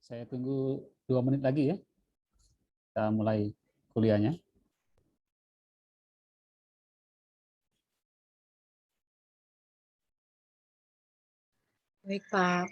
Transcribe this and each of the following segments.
Saya tunggu 2 menit lagi ya. Kita mulai kuliahnya. Baik, Pak.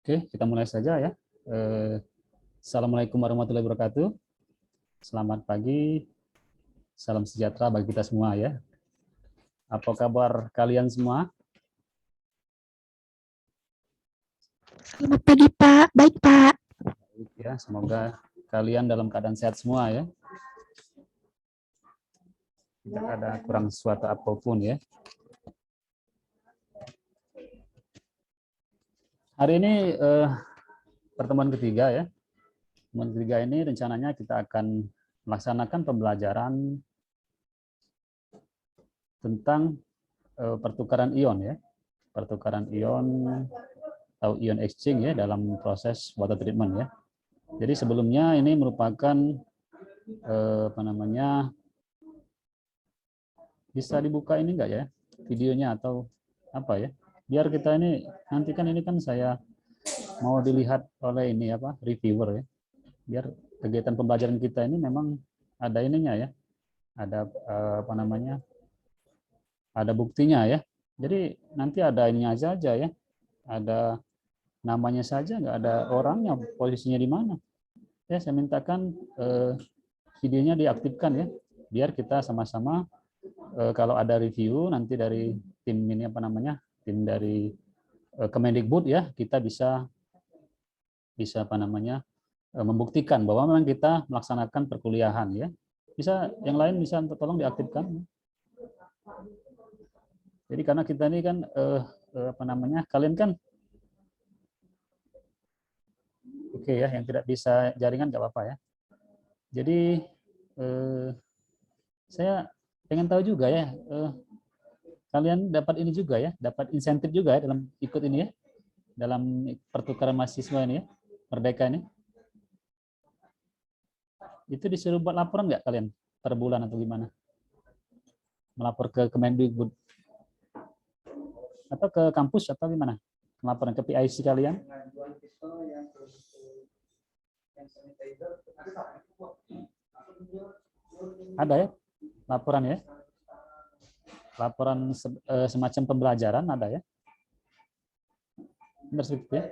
Oke, kita mulai saja ya. Assalamualaikum warahmatullahi wabarakatuh. Selamat pagi, salam sejahtera bagi kita semua ya. Apa kabar kalian semua? Selamat pagi, Pak. Baik, Pak. Baik ya, semoga kalian dalam keadaan sehat semua ya. Tidak ada kurang sesuatu apapun ya. Hari ini pertemuan ketiga ya. Pertemuan ketiga ini rencananya kita akan melaksanakan pembelajaran tentang pertukaran ion ya. Pertukaran ion atau ion exchange ya dalam proses water treatment ya. Jadi sebelumnya ini merupakan apa namanya, bisa dibuka ini enggak ya videonya atau apa ya, biar kita ini nanti kan ini kan saya mau dilihat oleh ini apa reviewer ya, biar kegiatan pembelajaran kita ini memang ada ininya ya, ada apa namanya, ada buktinya ya. Jadi nanti ada ininya saja ya, ada namanya saja, nggak ada orangnya posisinya di mana ya. Saya mintakan videonya diaktifkan ya, biar kita sama-sama kalau ada review nanti dari tim ini apa namanya, tim dari Kemendikbud ya, kita bisa apa namanya, membuktikan bahwa memang kita melaksanakan perkuliahan ya. Bisa yang lain bisa tolong diaktifkan. Jadi karena kita ini kan apa namanya, kalian kan oke ya, yang tidak bisa jaringan nggak apa-apa ya. Jadi saya pengen tahu juga ya, kalian dapat ini juga ya, dapat insentif juga ya dalam ikut ini ya, dalam pertukaran mahasiswa ini ya, Merdeka ini. Itu disuruh buat laporan nggak kalian per bulan atau gimana? Melapor ke Kemendikbud atau ke kampus atau gimana? Laporan ke PIC kalian? Ada ya laporan ya? Laporan semacam pembelajaran ada ya? Benar seperti ya?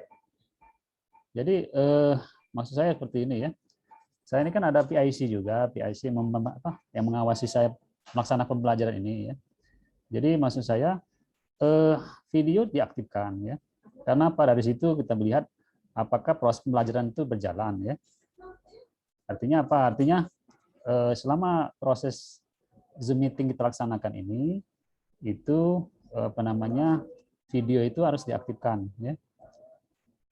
Jadi maksud saya seperti ini ya. Saya ini kan ada PIC juga, PIC yang mengawasi saya melaksanakan pembelajaran ini ya. Jadi maksud saya video diaktifkan ya. Karena apa, dari situ kita melihat apakah proses pembelajaran itu berjalan ya. Artinya apa? Artinya selama proses Zoom meeting kita laksanakan ini, itu apa namanya, video itu harus diaktifkan ya.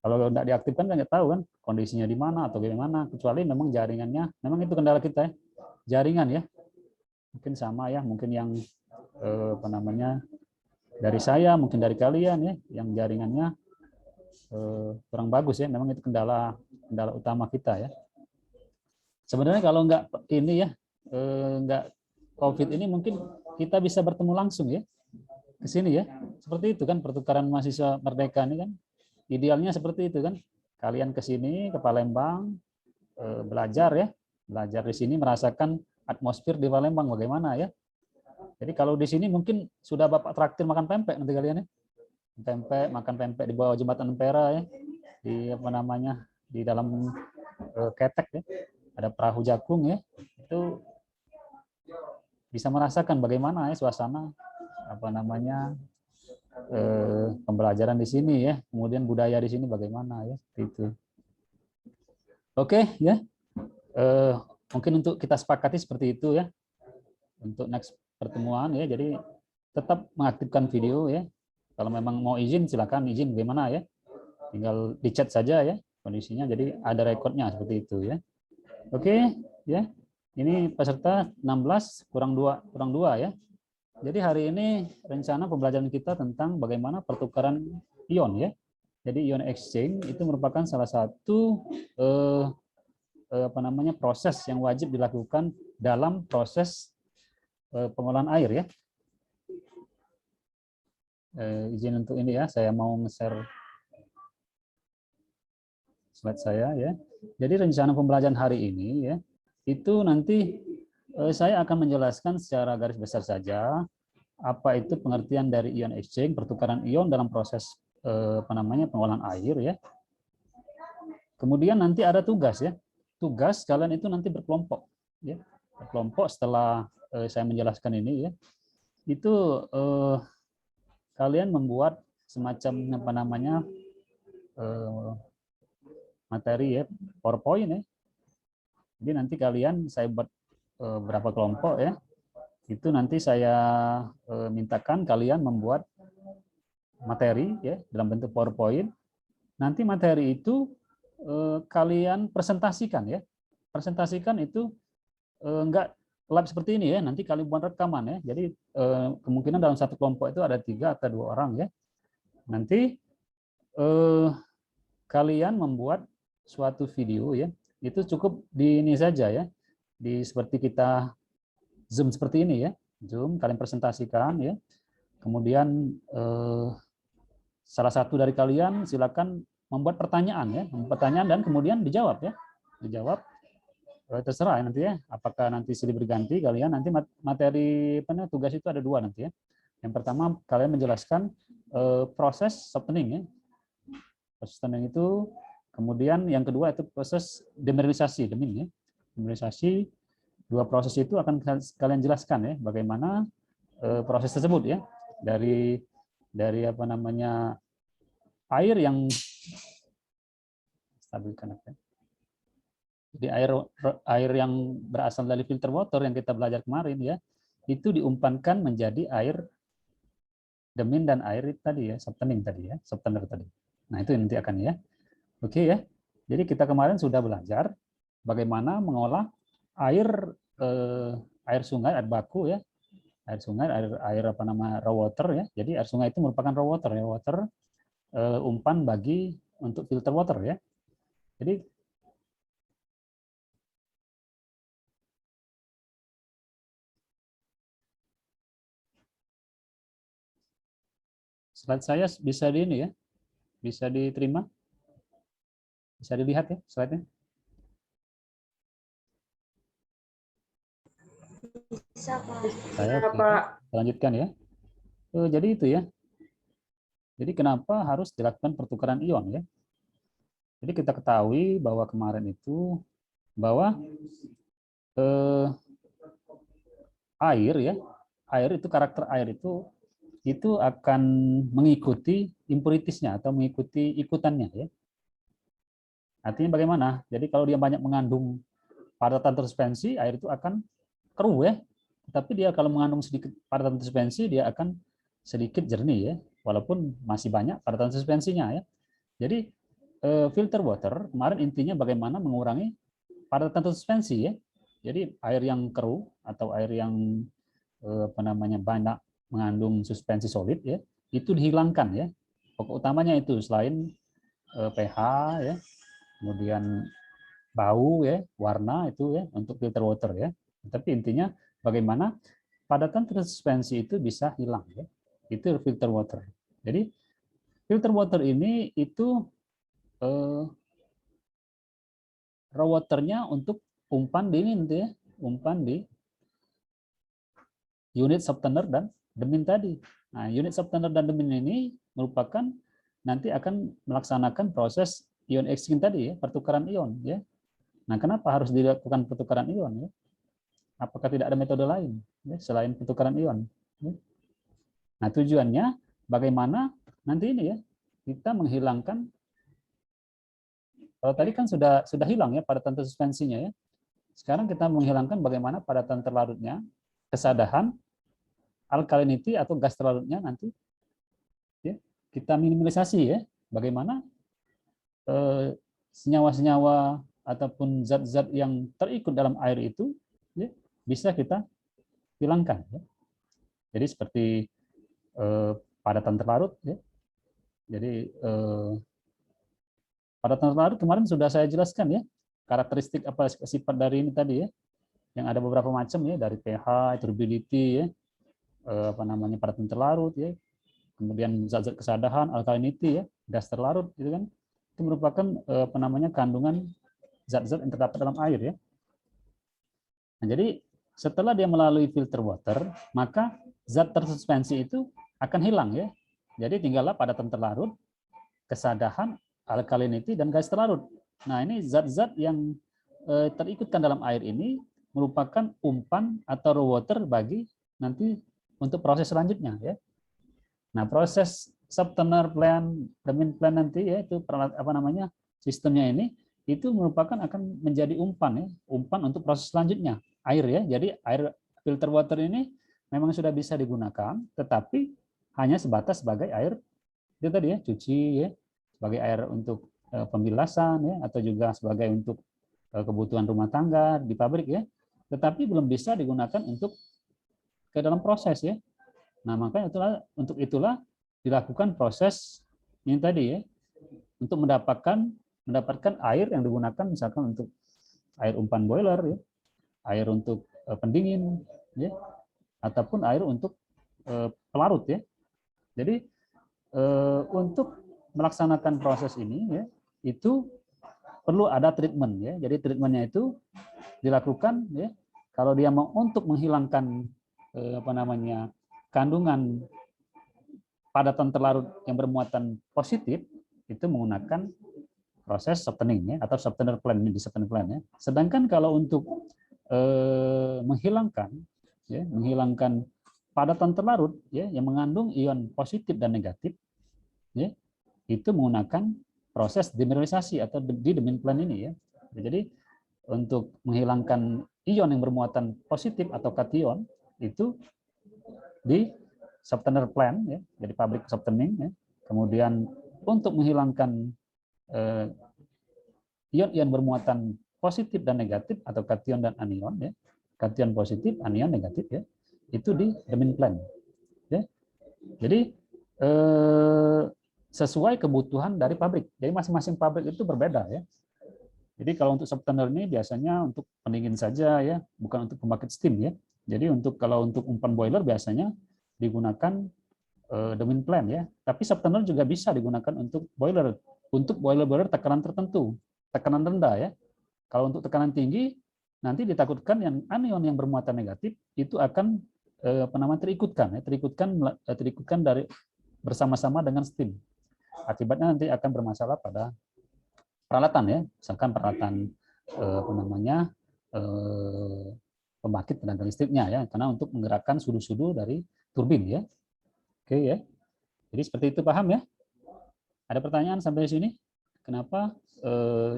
Kalau tidak diaktifkan kan nggak tahu kan kondisinya di mana atau bagaimana, kecuali memang jaringannya, memang itu kendala kita ya, jaringan ya. Mungkin sama ya, mungkin yang apa namanya, dari saya, mungkin dari kalian ya, yang jaringannya kurang bagus ya, memang itu kendala utama kita ya. Sebenarnya kalau nggak ini ya, nggak COVID ini, mungkin kita bisa bertemu langsung ya, ke sini ya. seperti itu kan pertukaran mahasiswa merdeka ini kan. Idealnya seperti itu kan. Kalian ke sini ke Palembang belajar ya. Belajar di sini merasakan atmosfer di Palembang bagaimana ya. Jadi kalau di sini mungkin sudah Bapak traktir makan pempek nanti kalian ya. Pempek, makan pempek di bawah jembatan Ampera ya. Di apa namanya? Di dalam ketek ya. Ada perahu jakung ya. Itu bisa merasakan bagaimana ya suasana apa namanya pembelajaran di sini ya, kemudian budaya di sini bagaimana ya, itu. Oke ya, mungkin untuk kita sepakati seperti itu ya untuk next pertemuan ya. Jadi tetap mengaktifkan video ya. Kalau memang mau izin silakan izin bagaimana ya, tinggal di chat saja ya kondisinya. Jadi ada rekodnya seperti itu ya. Oke ya. Ini peserta 16 kurang 2 ya. Jadi hari ini rencana pembelajaran kita tentang bagaimana pertukaran ion ya. Jadi ion exchange itu merupakan salah satu proses yang wajib dilakukan dalam proses pengolahan air ya. Izin untuk ini ya, saya mau nge-share slide saya ya. Jadi rencana pembelajaran hari ini ya, itu nanti saya akan menjelaskan secara garis besar saja apa itu pengertian dari ion exchange, pertukaran ion dalam proses pengolahan air ya. Kemudian nanti ada tugas ya. Tugas kalian itu nanti berkelompok ya. Berkelompok setelah saya menjelaskan ini ya. Itu kalian membuat semacam materi ya, PowerPoint ya. Jadi nanti kalian saya buat berapa kelompok ya. Itu nanti saya mintakan kalian membuat materi ya dalam bentuk PowerPoint. Nanti materi itu kalian presentasikan ya. Presentasikan itu enggak live seperti ini ya. Nanti kalian buat rekaman ya. Jadi kemungkinan dalam satu kelompok itu ada 3 atau 2 orang ya. Nanti kalian membuat suatu video ya. Itu cukup di ini saja ya. Di seperti kita Zoom seperti ini ya, Zoom kalian presentasikan ya. Kemudian salah satu dari kalian silakan membuat pertanyaan ya, pertanyaan dan kemudian dijawab ya, dijawab terserah nanti ya. Apakah nanti silih berganti kalian nanti materi tugas itu ada 2 nanti ya. Yang pertama kalian menjelaskan proses softening ya, proses softening itu. Kemudian yang kedua itu proses demineralisasi, ya, demineralisasi. 2 proses itu akan kalian jelaskan ya bagaimana proses tersebut ya dari apa namanya air yang stabilkan apa. Jadi air yang berasal dari filter water yang kita belajar kemarin ya itu diumpankan menjadi air demin dan air tadi ya softening tadi ya softener tadi. Nah itu nanti akan ya. Oke ya. Jadi kita kemarin sudah belajar bagaimana mengolah air sungai, air baku ya, air sungai, air apa nama raw water ya. Jadi air sungai itu merupakan raw water ya, umpan bagi untuk filter water ya. Jadi slide saya bisa di ini ya, bisa diterima, bisa dilihat ya slide-nya. Bisa, Pak. Saya lanjutkan ya. Jadi itu ya. Jadi kenapa harus dilakukan pertukaran ion ya? Jadi kita ketahui bahwa kemarin itu bahwa air ya, air itu karakter air itu akan mengikuti impuritisnya atau mengikuti ikutannya ya. Artinya bagaimana? Jadi kalau dia banyak mengandung padatan tersuspensi, air itu akan keruh ya. Tapi dia kalau mengandung sedikit padatan suspensi, dia akan sedikit jernih ya, walaupun masih banyak padatan suspensinya ya. Jadi filter water kemarin intinya bagaimana mengurangi padatan suspensi ya. Jadi air yang keruh atau air yang banyak mengandung suspensi solid ya, itu dihilangkan ya. Pokok utamanya itu selain pH ya, kemudian bau ya, warna itu ya untuk filter water ya. Tapi intinya bagaimana padatan suspensi itu bisa hilang ya. Itu filter water. Jadi filter water ini itu raw waternya untuk umpan dingin tuh ya, umpan di unit softener dan demin tadi. Nah, unit softener dan demin ini merupakan nanti akan melaksanakan proses ion exchange tadi ya, pertukaran ion ya. Nah, kenapa harus dilakukan pertukaran ion ya? Apakah tidak ada metode lain ya, selain pertukaran ion? Ya? Nah, tujuannya bagaimana nanti ini ya kita menghilangkan, kalau tadi kan sudah hilang ya padatan suspensinya ya. Sekarang kita menghilangkan bagaimana padatan terlarutnya, kesadahan, alkalinity atau gas terlarutnya nanti ya, kita minimalisasi ya. Bagaimana senyawa-senyawa ataupun zat-zat yang terikut dalam air itu ya, bisa kita hilangkan ya. Jadi seperti padatan terlarut ya. Jadi padatan terlarut kemarin sudah saya jelaskan ya, karakteristik apa sifat dari ini tadi ya, yang ada beberapa macam ya, dari pH, turbidity ya, apa namanya padatan terlarut ya, kemudian zat-zat kesadahan, alkalinity ya, gas terlarut gitu kan, itu merupakan apa namanya kandungan zat-zat yang terdapat dalam air ya. Nah, jadi setelah dia melalui filter water, maka zat tersuspensi itu akan hilang ya. Jadi tinggallah padatan terlarut, kesadahan, alkalinity dan gas terlarut. Nah, ini zat-zat yang terikutkan dalam air ini merupakan umpan atau raw water bagi nanti untuk proses selanjutnya ya. Nah, proses softener plant, demin plant nanti ya itu apa namanya sistemnya ini itu merupakan akan menjadi umpan ya, umpan untuk proses selanjutnya air ya. Jadi air filter water ini memang sudah bisa digunakan, tetapi hanya sebatas sebagai air itu tadi ya, cuci ya, sebagai air untuk pembilasan ya, atau juga sebagai untuk kebutuhan rumah tangga di pabrik ya, tetapi belum bisa digunakan untuk ke dalam proses ya. Nah, makanya untuk itulah dilakukan proses ini tadi ya, untuk mendapatkan air yang digunakan misalkan untuk air umpan boiler ya, air untuk pendingin ya, ataupun air untuk pelarut ya. Jadi untuk melaksanakan proses ini ya, itu perlu ada treatment ya. Jadi treatmentnya itu dilakukan ya kalau dia mau untuk menghilangkan apa namanya kandungan padatan terlarut yang bermuatan positif, itu menggunakan proses softening ya, atau softener plant di softener plant ya. Sedangkan kalau untuk menghilangkan padatan terlarut ya yang mengandung ion positif dan negatif ya, itu menggunakan proses demineralisasi atau di demin plant ini ya. Jadi untuk menghilangkan ion yang bermuatan positif atau kation itu di softener plant ya, jadi pabrik softening ya. Kemudian untuk menghilangkan ion-ion bermuatan positif dan negatif atau kation dan anion ya, kation positif, anion negatif ya, itu di demin plant ya. Jadi sesuai kebutuhan dari pabrik. Jadi masing-masing pabrik itu berbeda ya. Jadi kalau untuk softener ini biasanya untuk pendingin saja ya, bukan untuk pembangkit steam ya. Jadi kalau untuk umpan boiler biasanya digunakan demin plant ya. Tapi softener juga bisa digunakan untuk boiler tekanan tertentu, tekanan rendah ya. Kalau untuk tekanan tinggi nanti ditakutkan yang anion yang bermuatan negatif itu akan terikutkan dari bersama-sama dengan steam. Akibatnya nanti akan bermasalah pada peralatan ya, misalkan peralatan pembangkit tenaga listriknya ya, karena untuk menggerakkan sudu-sudu dari turbin ya. Oke ya. Jadi seperti itu, paham ya? Ada pertanyaan sampai sini? Kenapa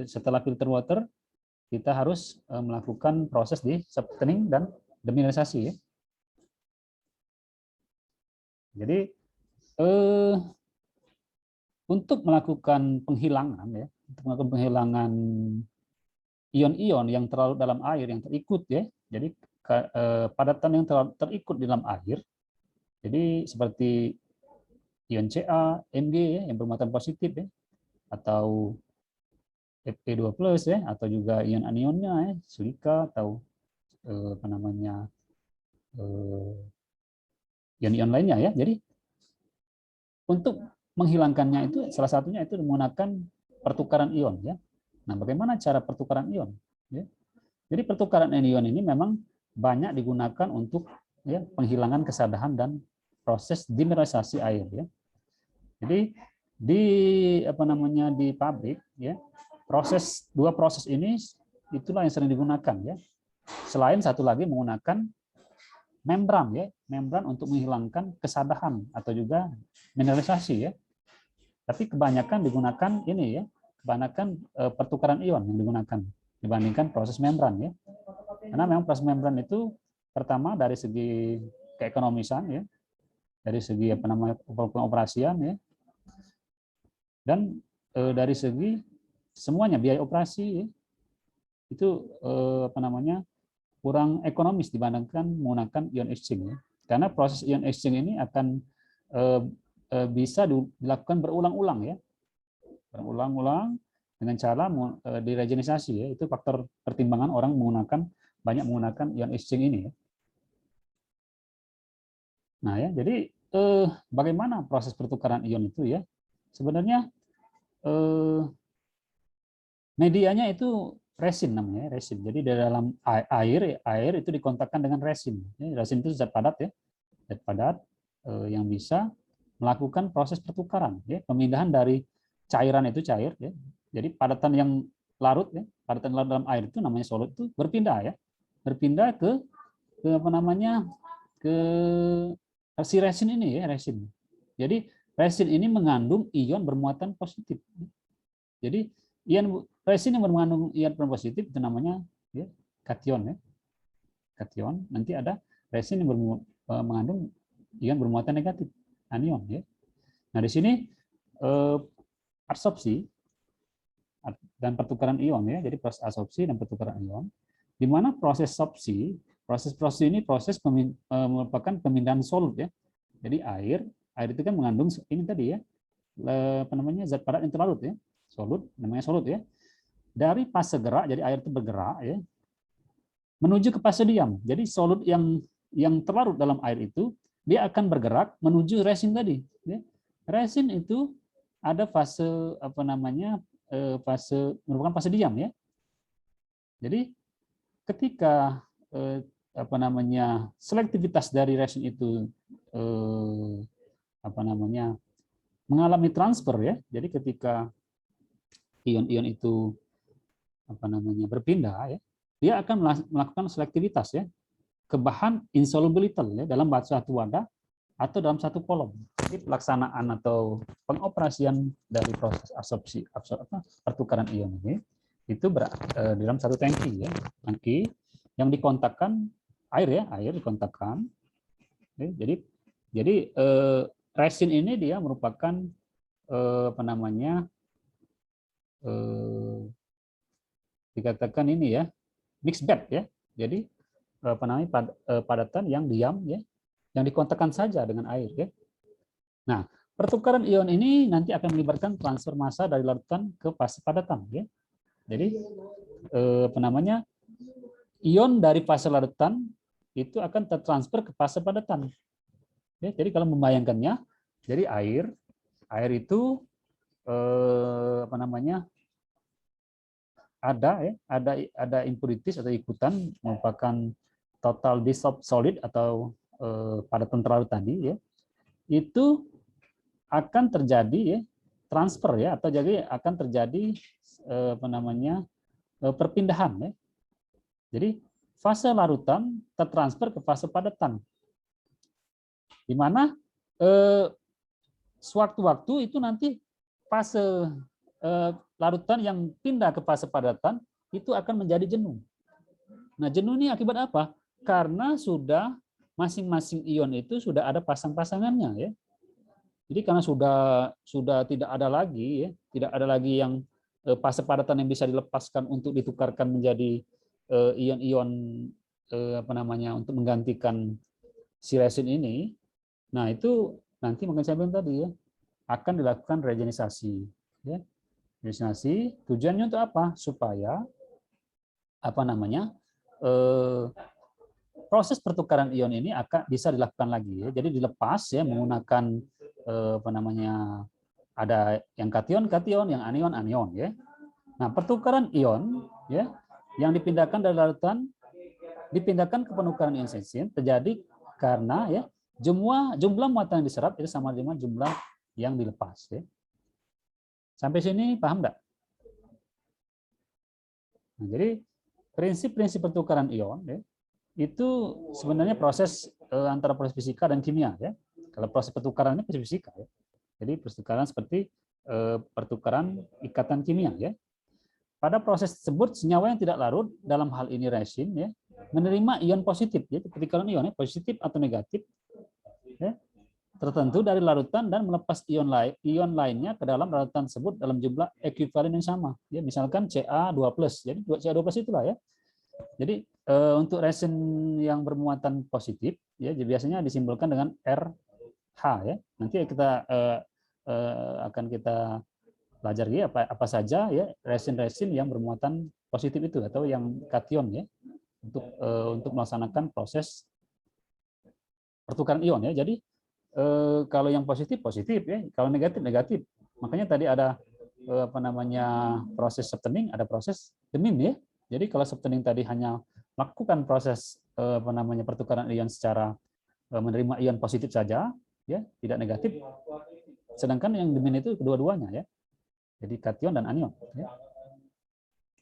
setelah filter water kita harus melakukan proses di softening dan demineralisasi ya? Jadi untuk melakukan penghilangan ya, untuk melakukan penghilangan ion-ion yang terlalu dalam air yang terikut ya, jadi padatan yang terikut di dalam air, jadi seperti ion Ca, Mg ya, yang bermuatan positif ya, atau Fe2+ ya, atau juga ion anionnya ya, silika atau ion-ion lainnya ya. Jadi untuk menghilangkannya itu salah satunya itu menggunakan pertukaran ion ya. Nah, bagaimana cara pertukaran ion? Ya. Jadi pertukaran ion ini memang banyak digunakan untuk ya, penghilangan kesadaran dan proses demineralisasi air ya. Jadi di di pabrik ya, dua proses ini itulah yang sering digunakan ya. Selain satu lagi menggunakan membran ya, membran untuk menghilangkan kesadaran atau juga mineralisasi ya. Tapi kebanyakan digunakan ini ya, kebanyakan pertukaran ion yang digunakan dibandingkan proses membran ya. Karena memang proses membran itu pertama dari segi keekonomisan ya, dari segi pengoperasian ya, dan dari segi semuanya biaya operasi ya, itu kurang ekonomis dibandingkan menggunakan ion exchange ya. Karena proses ion exchange ini akan bisa dilakukan berulang-ulang ya, berulang-ulang dengan cara diregenerasi ya. Itu faktor pertimbangan orang banyak menggunakan ion exchange ini ya. Nah ya, jadi bagaimana proses pertukaran ion itu ya? Sebenarnya medianya itu resin namanya, resin. Jadi di dalam air itu dikontakkan dengan resin. Resin itu zat padat ya, zat padat yang bisa melakukan proses pertukaran, ya, pemindahan dari cairan itu cair, ya. Jadi padatan yang larut, ya, padatan larut dalam air itu namanya solid itu berpindah, ya, berpindah ke si resin ini, ya, resin. Jadi resin ini mengandung ion bermuatan positif. Jadi resin yang mengandung ion positif itu namanya ya, kation, ya, kation. Nanti ada resin yang mengandung ion bermuatan negatif, anion ya. Nah, di sini absorpsi dan pertukaran ion ya. Jadi proses absorpsi dan pertukaran ion. Di mana proses sorpsi ini proses merupakan pemindahan solut ya. Jadi air itu kan mengandung ini tadi ya. Zat padat yang terlarut ya. Solut namanya solut ya. Dari fase gerak, jadi air itu bergerak ya. Menuju ke fase diam. Jadi solut yang terlarut dalam air itu dia akan bergerak menuju resin tadi. Ya. Resin itu ada fase merupakan fase diam ya. Jadi ketika selektivitas dari resin itu mengalami transfer ya. Jadi ketika ion-ion itu berpindah ya, dia akan melakukan selektivitas ya ke bahan insoluble ya, dalam satu wadah atau dalam satu kolom. Jadi pelaksanaan atau pengoperasian dari proses pertukaran ion ini itu di dalam satu tangki ya, tangki yang dikontakkan air ya, air dikontakkan. Jadi resin ini dia merupakan dikatakan ini ya mixed bed ya. Jadi padatan yang diam ya, yang dikontakkan saja dengan air ya. Nah, pertukaran ion ini nanti akan melibatkan transfer massa dari larutan ke fase padatan ya. Jadi ion dari fase larutan itu akan tertransfer ke fase padatan. Ya, jadi kalau membayangkannya, jadi air itu ada impurities atau ikutan merupakan total dissolved solid atau padatan terlarut tadi ya, itu akan terjadi ya transfer ya, atau jadi akan terjadi perpindahan ya. Jadi fase larutan tertransfer ke fase padatan, di mana sewaktu-waktu itu nanti fase larutan yang pindah ke fase padatan itu akan menjadi jenuh. Nah, jenuh ini akibat apa? Karena sudah masing-masing ion itu sudah ada pasang-pasangannya ya. Jadi karena sudah tidak ada lagi ya, tidak ada lagi yang fase padatan yang bisa dilepaskan untuk ditukarkan menjadi ion-ion untuk menggantikan si resin ini. Nah, itu nanti makanya saya bilang tadi ya, akan dilakukan regenerasi ya. Regenerasi tujuannya untuk apa? Supaya proses pertukaran ion ini akan bisa dilakukan lagi ya. Jadi dilepas ya menggunakan apa namanya, ada yang kation, yang anion ya. Nah, pertukaran ion ya yang dipindahkan dari larutan dipindahkan ke penukaran ion sensin terjadi karena ya jumlah muatan yang diserap itu sama dengan jumlah yang dilepas ya. Sampai sini paham nggak? Nah, jadi prinsip-prinsip pertukaran ion ya, itu sebenarnya proses antara proses fisika dan kimia ya. Kalau proses pertukaran ini proses fisika ya. Jadi pertukaran seperti pertukaran ikatan kimia ya. Pada proses tersebut senyawa yang tidak larut dalam hal ini resin ya menerima ion positif ya, pertukaran ion ya, positif atau negatif ya, tertentu dari larutan dan melepas ion lainnya ke dalam larutan tersebut dalam jumlah ekuivalen yang sama ya, misalkan Ca2+. Jadi Ca2+ itulah ya. Jadi untuk resin yang bermuatan positif ya biasanya disimbolkan dengan RH ya. Nanti kita akan kita pelajari apa saja ya resin-resin yang bermuatan positif itu atau yang kation ya untuk melaksanakan proses pertukaran ion ya. Jadi kalau yang positif ya, kalau negatif. Makanya tadi ada apa namanya proses septening, ada proses demim ya. Jadi kalau septening tadi hanya melakukan proses apa namanya pertukaran ion secara menerima ion positif saja ya, tidak negatif. Sedangkan yang demim itu kedua-duanya ya. Jadi kation dan anion ya.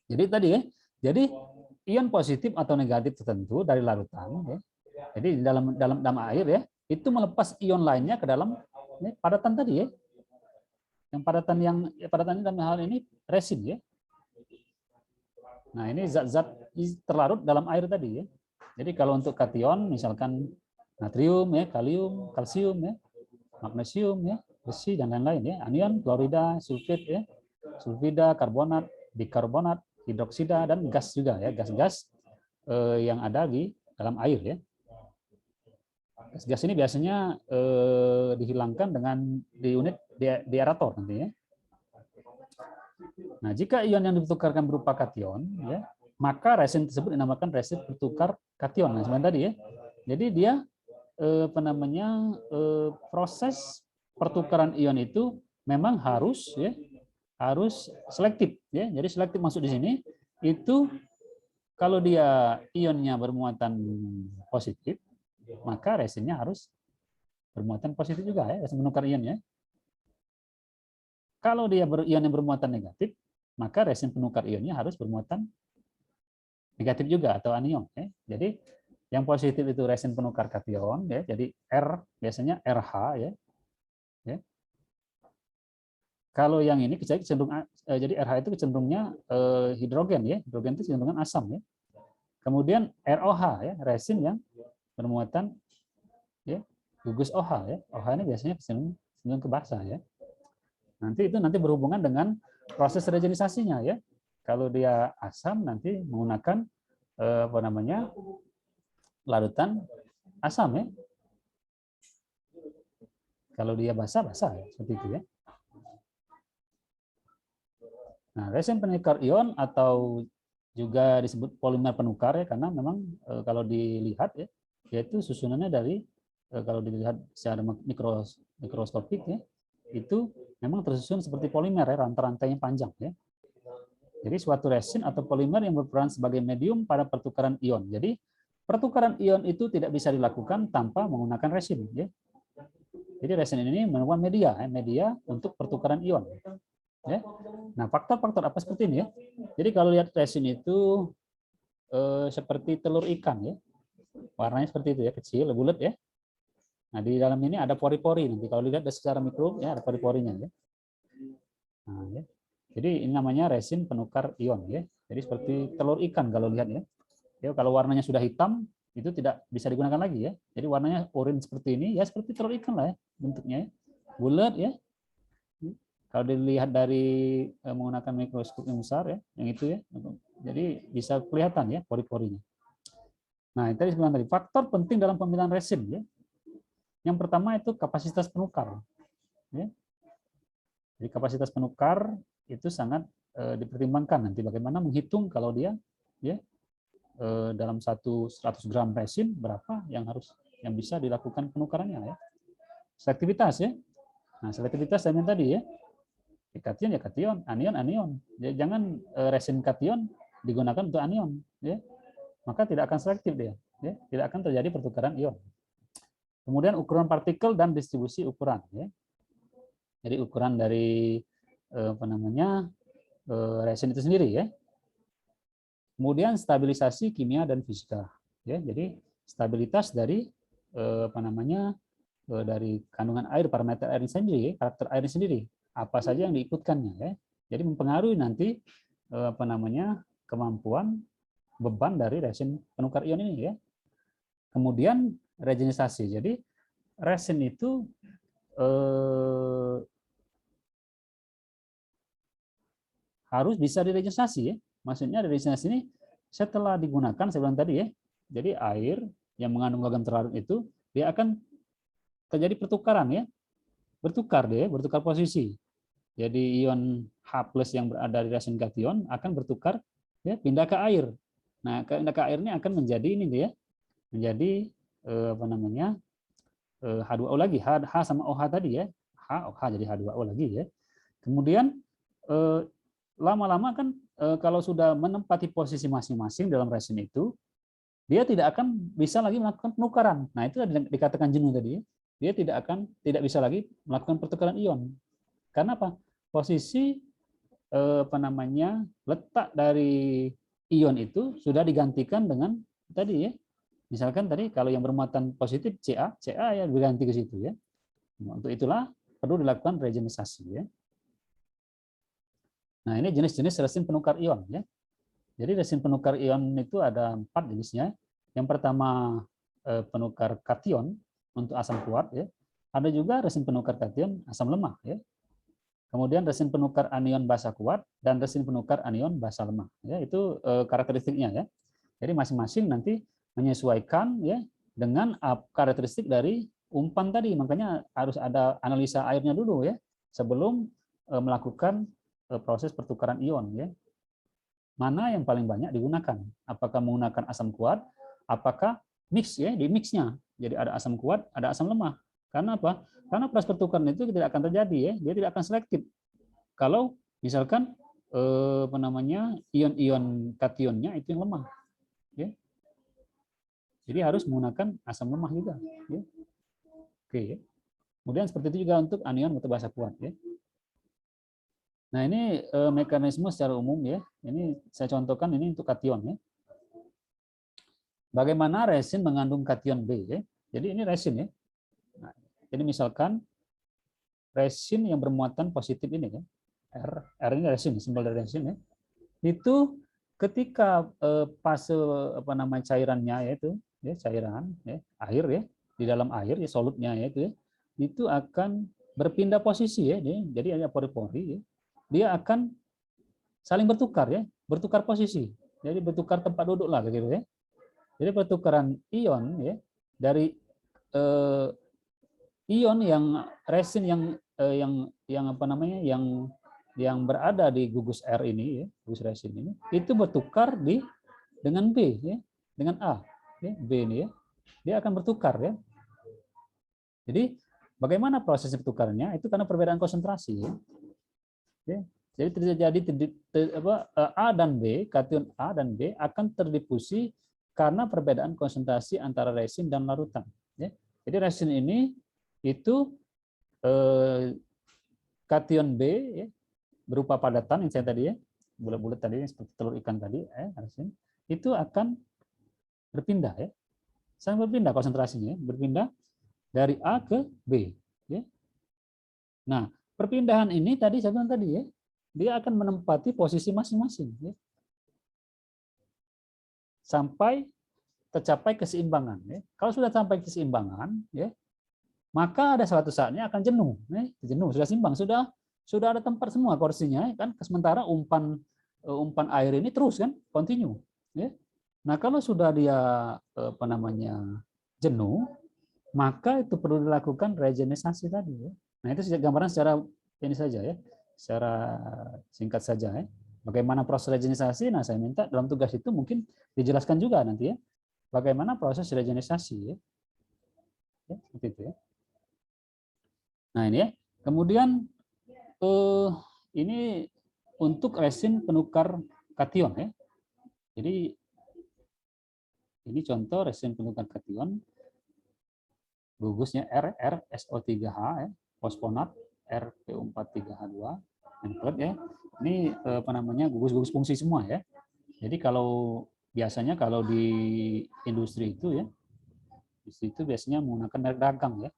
Jadi tadi ya. Jadi ion positif atau negatif tertentu dari larutan ya. Jadi dalam air ya, itu melepas ion lainnya ke dalam ya, padatan tadi ya. Yang padatan dalam hal ini resin ya. Nah, ini zat-zat terlarut dalam air tadi ya. Jadi kalau untuk kation misalkan natrium ya, kalium, kalsium ya, magnesium ya, besi dan lain-lain ya, anion, klorida, sulfit ya, sulfida, karbonat, bikarbonat, hidroksida dan gas juga ya, gas-gas yang ada di dalam air ya. Gas-gas ini biasanya dihilangkan dengan di unit deaerator nanti ya. Nah, jika ion yang ditukarkan berupa kation ya, maka resin tersebut dinamakan resin bertukar kation. Nah, sebenarnya tadi ya. Jadi dia apa namanya proses pertukaran ion itu memang harus ya harus selektif ya. Jadi selektif masuk di sini itu kalau dia ionnya bermuatan positif, maka resinnya harus bermuatan positif juga ya, resin penukar ion ya. Kalau dia ion yang bermuatan negatif, maka resin penukar ionnya harus bermuatan negatif juga atau anion ya. Jadi yang positif itu resin penukar kation ya. Jadi R biasanya RH ya. Ya. Kalau yang ini cenderung jadi RH itu cenderungnya hidrogen ya. Hidrogen itu cenderungan asam ya. Kemudian ROH ya, resin yang bermuatan ya gugus OH ya. OH ini biasanya cenderung ke basa ya. Nanti berhubungan dengan proses regenisasinya ya. Kalau dia asam nanti menggunakan apa namanya? Larutan asam ya. Kalau dia basa ya, seperti itu ya. Nah, resin penukar ion atau juga disebut polimer penukar ya, karena memang kalau dilihat ya, yaitu susunannya dari kalau dilihat secara mikroskopik ya, itu memang tersusun seperti polimer ya, rantai-rantainya panjang ya. Jadi suatu resin atau polimer yang berperan sebagai medium pada pertukaran ion. Jadi pertukaran ion itu tidak bisa dilakukan tanpa menggunakan resin ya. Jadi resin ini merupakan media untuk pertukaran ion. Ya. Nah, faktor-faktor apa seperti ini ya. Jadi kalau lihat resin itu seperti telur ikan ya. Warnanya seperti itu ya, kecil, bulat ya. Nah, di dalam ini ada pori-pori nanti kalau dilihat secara mikro ya ada pori-porinya ya. Nah, ya. Jadi ini namanya resin penukar ion ya. Jadi seperti telur ikan kalau lihat ya. Ya, kalau warnanya sudah hitam itu tidak bisa digunakan lagi ya. Jadi warnanya oranye seperti ini ya seperti telur ikan lah ya bentuknya ya. Bulat ya. Kalau dilihat dari menggunakan mikroskop yang besar ya, yang itu ya. Jadi bisa kelihatan ya pori-porinya. Nah, itu disebutkan tadi faktor penting dalam pemilihan resin ya. Yang pertama itu kapasitas penukar. Ya. Jadi kapasitas penukar itu sangat dipertimbangkan nanti bagaimana menghitung kalau dia ya dalam 100 gram resin berapa yang bisa dilakukan penukarannya ya. Selektivitas ya. Nah, selektivitas dengan tadi ya. Kation ya kation, anion anion. Jangan resin kation digunakan untuk anion, ya. Maka tidak akan selektif dia, ya. Tidak akan terjadi pertukaran ion. Kemudian ukuran partikel dan distribusi ukuran, ya. Jadi ukuran dari resin itu sendiri, ya. Kemudian stabilisasi kimia dan fisika, ya. Jadi stabilitas dari dari kandungan air, parameter air sendiri, karakter air sendiri, apa saja yang diikutkannya, ya. Jadi mempengaruhi nanti kemampuan beban dari resin penukar ion ini, ya. Kemudian regenerasi. Jadi resin itu harus bisa diregenerasi, ya. Maksudnya regenerasi ini setelah digunakan, saya bilang tadi, ya. Jadi air yang mengandung logam terlarut itu dia akan terjadi pertukaran, ya. Bertukar posisi. Jadi ion H+ yang berada di resin kation akan bertukar, ya, pindah ke air. Nah, pindah ke air ini akan menjadi ini dia, menjadi H2O lagi, H sama OH tadi, ya. OH jadi H2O lagi, ya. Kemudian lama-lama kan kalau sudah menempati posisi masing-masing dalam resin itu, dia tidak akan bisa lagi melakukan penukaran. Nah, itu dikatakan jenuh tadi, ya. Dia tidak bisa lagi melakukan pertukaran ion. Karena apa? Posisi letak dari ion itu sudah digantikan dengan tadi, ya. Misalkan tadi kalau yang bermuatan positif Ca ya berganti ke situ, ya. Untuk itulah perlu dilakukan regenerasi, ya. Nah, ini jenis-jenis resin penukar ion, ya. Jadi resin penukar ion itu ada 4 jenisnya. Yang pertama penukar kation untuk asam kuat, ya. Ada juga resin penukar kation asam lemah, ya. Kemudian resin penukar anion basa kuat dan resin penukar anion basa lemah, ya. Itu karakteristiknya, ya. Jadi masing-masing nanti menyesuaikan, ya, dengan karakteristik dari umpan tadi. Makanya harus ada analisa airnya dulu, ya, sebelum melakukan proses pertukaran ion, ya. Mana yang paling banyak digunakan? Apakah menggunakan asam kuat? Apakah mix, ya, di mixnya? Jadi ada asam kuat, ada asam lemah. Karena apa? Karena proses pertukaran itu tidak akan terjadi, ya. Dia tidak akan selektif. Kalau misalkan ion-ion kationnya itu yang lemah, ya. Jadi harus menggunakan asam lemah juga, ya. Oke, ya. Kemudian seperti itu juga untuk anion atau basa kuat, ya. Nah, ini mekanisme secara umum, ya. Ini saya contohkan ini untuk kation, ya. Bagaimana resin mengandung kation B, ya. Jadi ini resin, ya. Nah, jadi misalkan resin yang bermuatan positif ini, ya. R ini resin, simbol dari resin, ya. Itu ketika fase cairannya, yaitu, ya, cairan, ya, air, ya, di dalam air, ya, solutnya, ya, itu akan berpindah posisi, ya. Jadi ada pori-pori, ya. Dia akan saling bertukar, ya, bertukar posisi. Jadi bertukar tempat duduk lah, gitu, ya. Jadi pertukaran ion, ya, dari ion yang resin yang berada di gugus R ini, ya, gugus resin ini, itu bertukar dengan B, ya, dengan A, ya, B ini, ya. Dia akan bertukar, ya. Jadi bagaimana proses pertukarannya? Itu karena perbedaan konsentrasi, ya. Ya. Jadi terjadi A dan B, kation A dan B akan terdifusi karena perbedaan konsentrasi antara resin dan larutan, ya. Jadi resin ini itu kation B, ya, berupa padatan yang saya tadi, ya, bulat-bulat tadi seperti telur ikan tadi, resin itu akan berpindah, ya. Sangat berpindah konsentrasinya, berpindah dari A ke B, ya. Nah, perpindahan ini tadi saya bilang tadi, ya, dia akan menempati posisi masing-masing, ya, sampai tercapai keseimbangan, ya. Kalau sudah sampai keseimbangan, ya, maka ada suatu saatnya akan jenuh, ya. Jenuh, sudah seimbang, sudah ada tempat semua kursinya, kan. Sementara umpan air ini terus, kan, continue, ya. Nah, kalau sudah dia jenuh, maka itu perlu dilakukan regenerasi tadi, ya. Nah, itu gambaran secara ini saja, ya, secara singkat saja, ya. Bagaimana proses regenerasi? Nah, saya minta dalam tugas itu mungkin dijelaskan juga nanti, ya, bagaimana proses regenerasi, ya. Ya, seperti itu, ya. Nah, ini, ya, Kemudian ini untuk resin penukar kation ya. Jadi ini contoh resin penukar kation, gugusnya RrSO3H ya, fosfonat RPO43H2, ya. Ini apa namanya, gugus-gugus fungsi semua ya. Jadi kalau biasanya kalau di industri itu ya, di situ biasanya menggunakan merek dagang ya.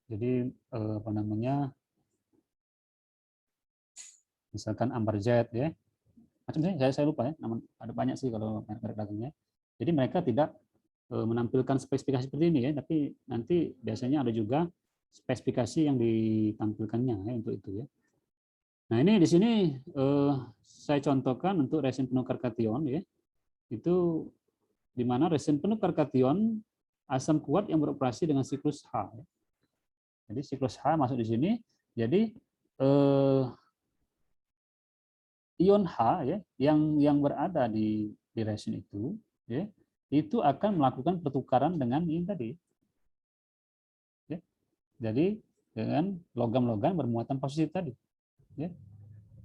Jadi apa namanya, misalkan Amberjet ya, macamnya saya lupa ya, namun ada banyak sih kalau merek dagangnya. Jadi mereka tidak menampilkan spesifikasi seperti ini ya, tapi nanti biasanya ada juga spesifikasi yang ditampilkannya ya, untuk itu ya. Nah ini di sini saya contohkan untuk resin penukar kation ya, itu di mana resin penukar kation asam kuat yang beroperasi dengan siklus H. Ya. Jadi siklus H masuk di sini. Jadi ion H ya yang berada di resin itu ya, itu akan melakukan pertukaran dengan ini tadi. Ya. Jadi dengan logam-logam bermuatan positif tadi. Ya.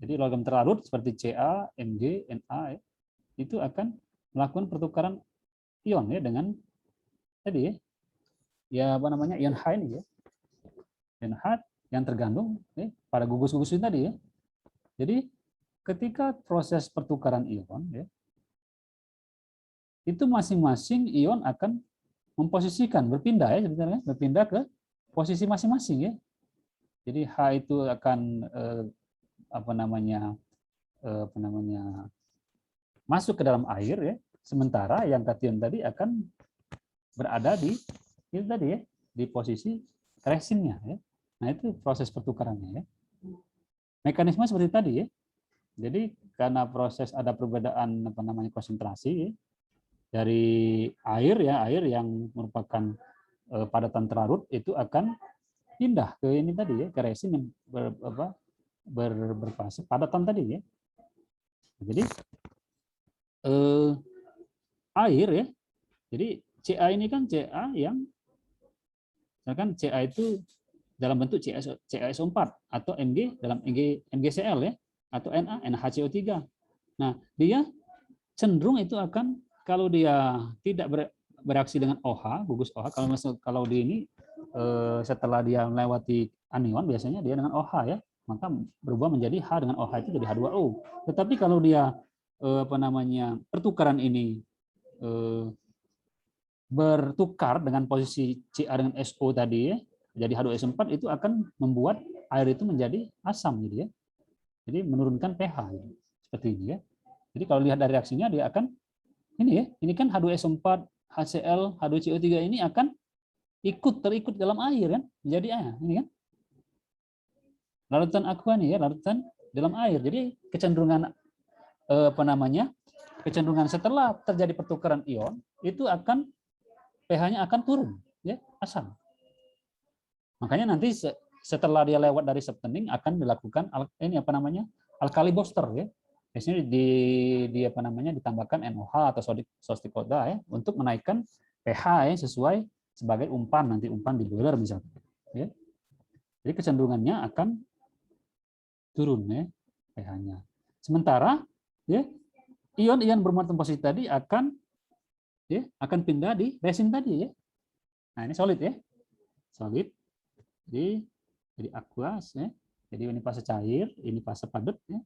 Jadi logam terlarut seperti Ca, Mg, Na ya, itu akan melakukan pertukaran ion ya dengan tadi ya apa namanya, ion H ini ya. Ion H yang tergandung ya, pada gugus-gugus ini tadi ya. Jadi ketika proses pertukaran ion ya, itu masing-masing ion akan memposisikan, berpindah ya sebenarnya, berpindah ke posisi masing-masing ya. Jadi H itu akan apa namanya masuk ke dalam air ya, sementara yang kation tadi akan berada di itu tadi ya, di posisi resinnya ya. Nah itu proses pertukarannya ya. Mekanisme seperti tadi ya. Jadi karena proses ada perbedaan apa namanya konsentrasi ya, dari air ya, air yang merupakan padatan terlarut itu akan pindah ke ini tadi ya, ke resin yang berfase padatan tadi ya. Jadi air ya, jadi Ca ini kan Ca yang misalkan Ca itu dalam bentuk CaSO4 atau Mg dalam MgCl ya, atau Na NaHCO3. Nah dia cenderung itu akan, kalau dia tidak bereaksi dengan OH, gugus OH, kalau di ini setelah dia melewati anion biasanya dia dengan OH ya, maka berubah menjadi H dengan OH itu jadi H2O. Tetapi kalau dia apa namanya, pertukaran ini bertukar dengan posisi Ca dengan SO tadi ya, jadi H2S4, itu akan membuat air itu menjadi asam gitu ya. Jadi menurunkan pH gitu. Seperti ini ya. Jadi kalau lihat dari reaksinya dia akan ini ya, ini kan H2S4, HCl, H2CO3 ini akan terikut dalam air kan, menjadi air ini kan. Larutan aqua nih ya, larutan dalam air. Jadi kecenderungan apa namanya? Kecenderungan setelah terjadi pertukaran ion itu akan pH-nya akan turun ya, asam. Makanya nanti setelah dia lewat dari subtening akan dilakukan ini apa namanya? Alkali booster ya. Biasanya di apa namanya, ditambahkan NOH atau caustic soda ya, untuk menaikkan pH ya, sesuai sebagai umpan, nanti umpan di boiler misalnya ya. Jadi kecenderungannya akan turun ya pH-nya. Sementara ya ion-ion bermuatan positif tadi akan pindah di resin tadi ya. Nah, ini solid ya. Solid. Jadi aqueous ya. Jadi ini fase cair, ini fase padat ya.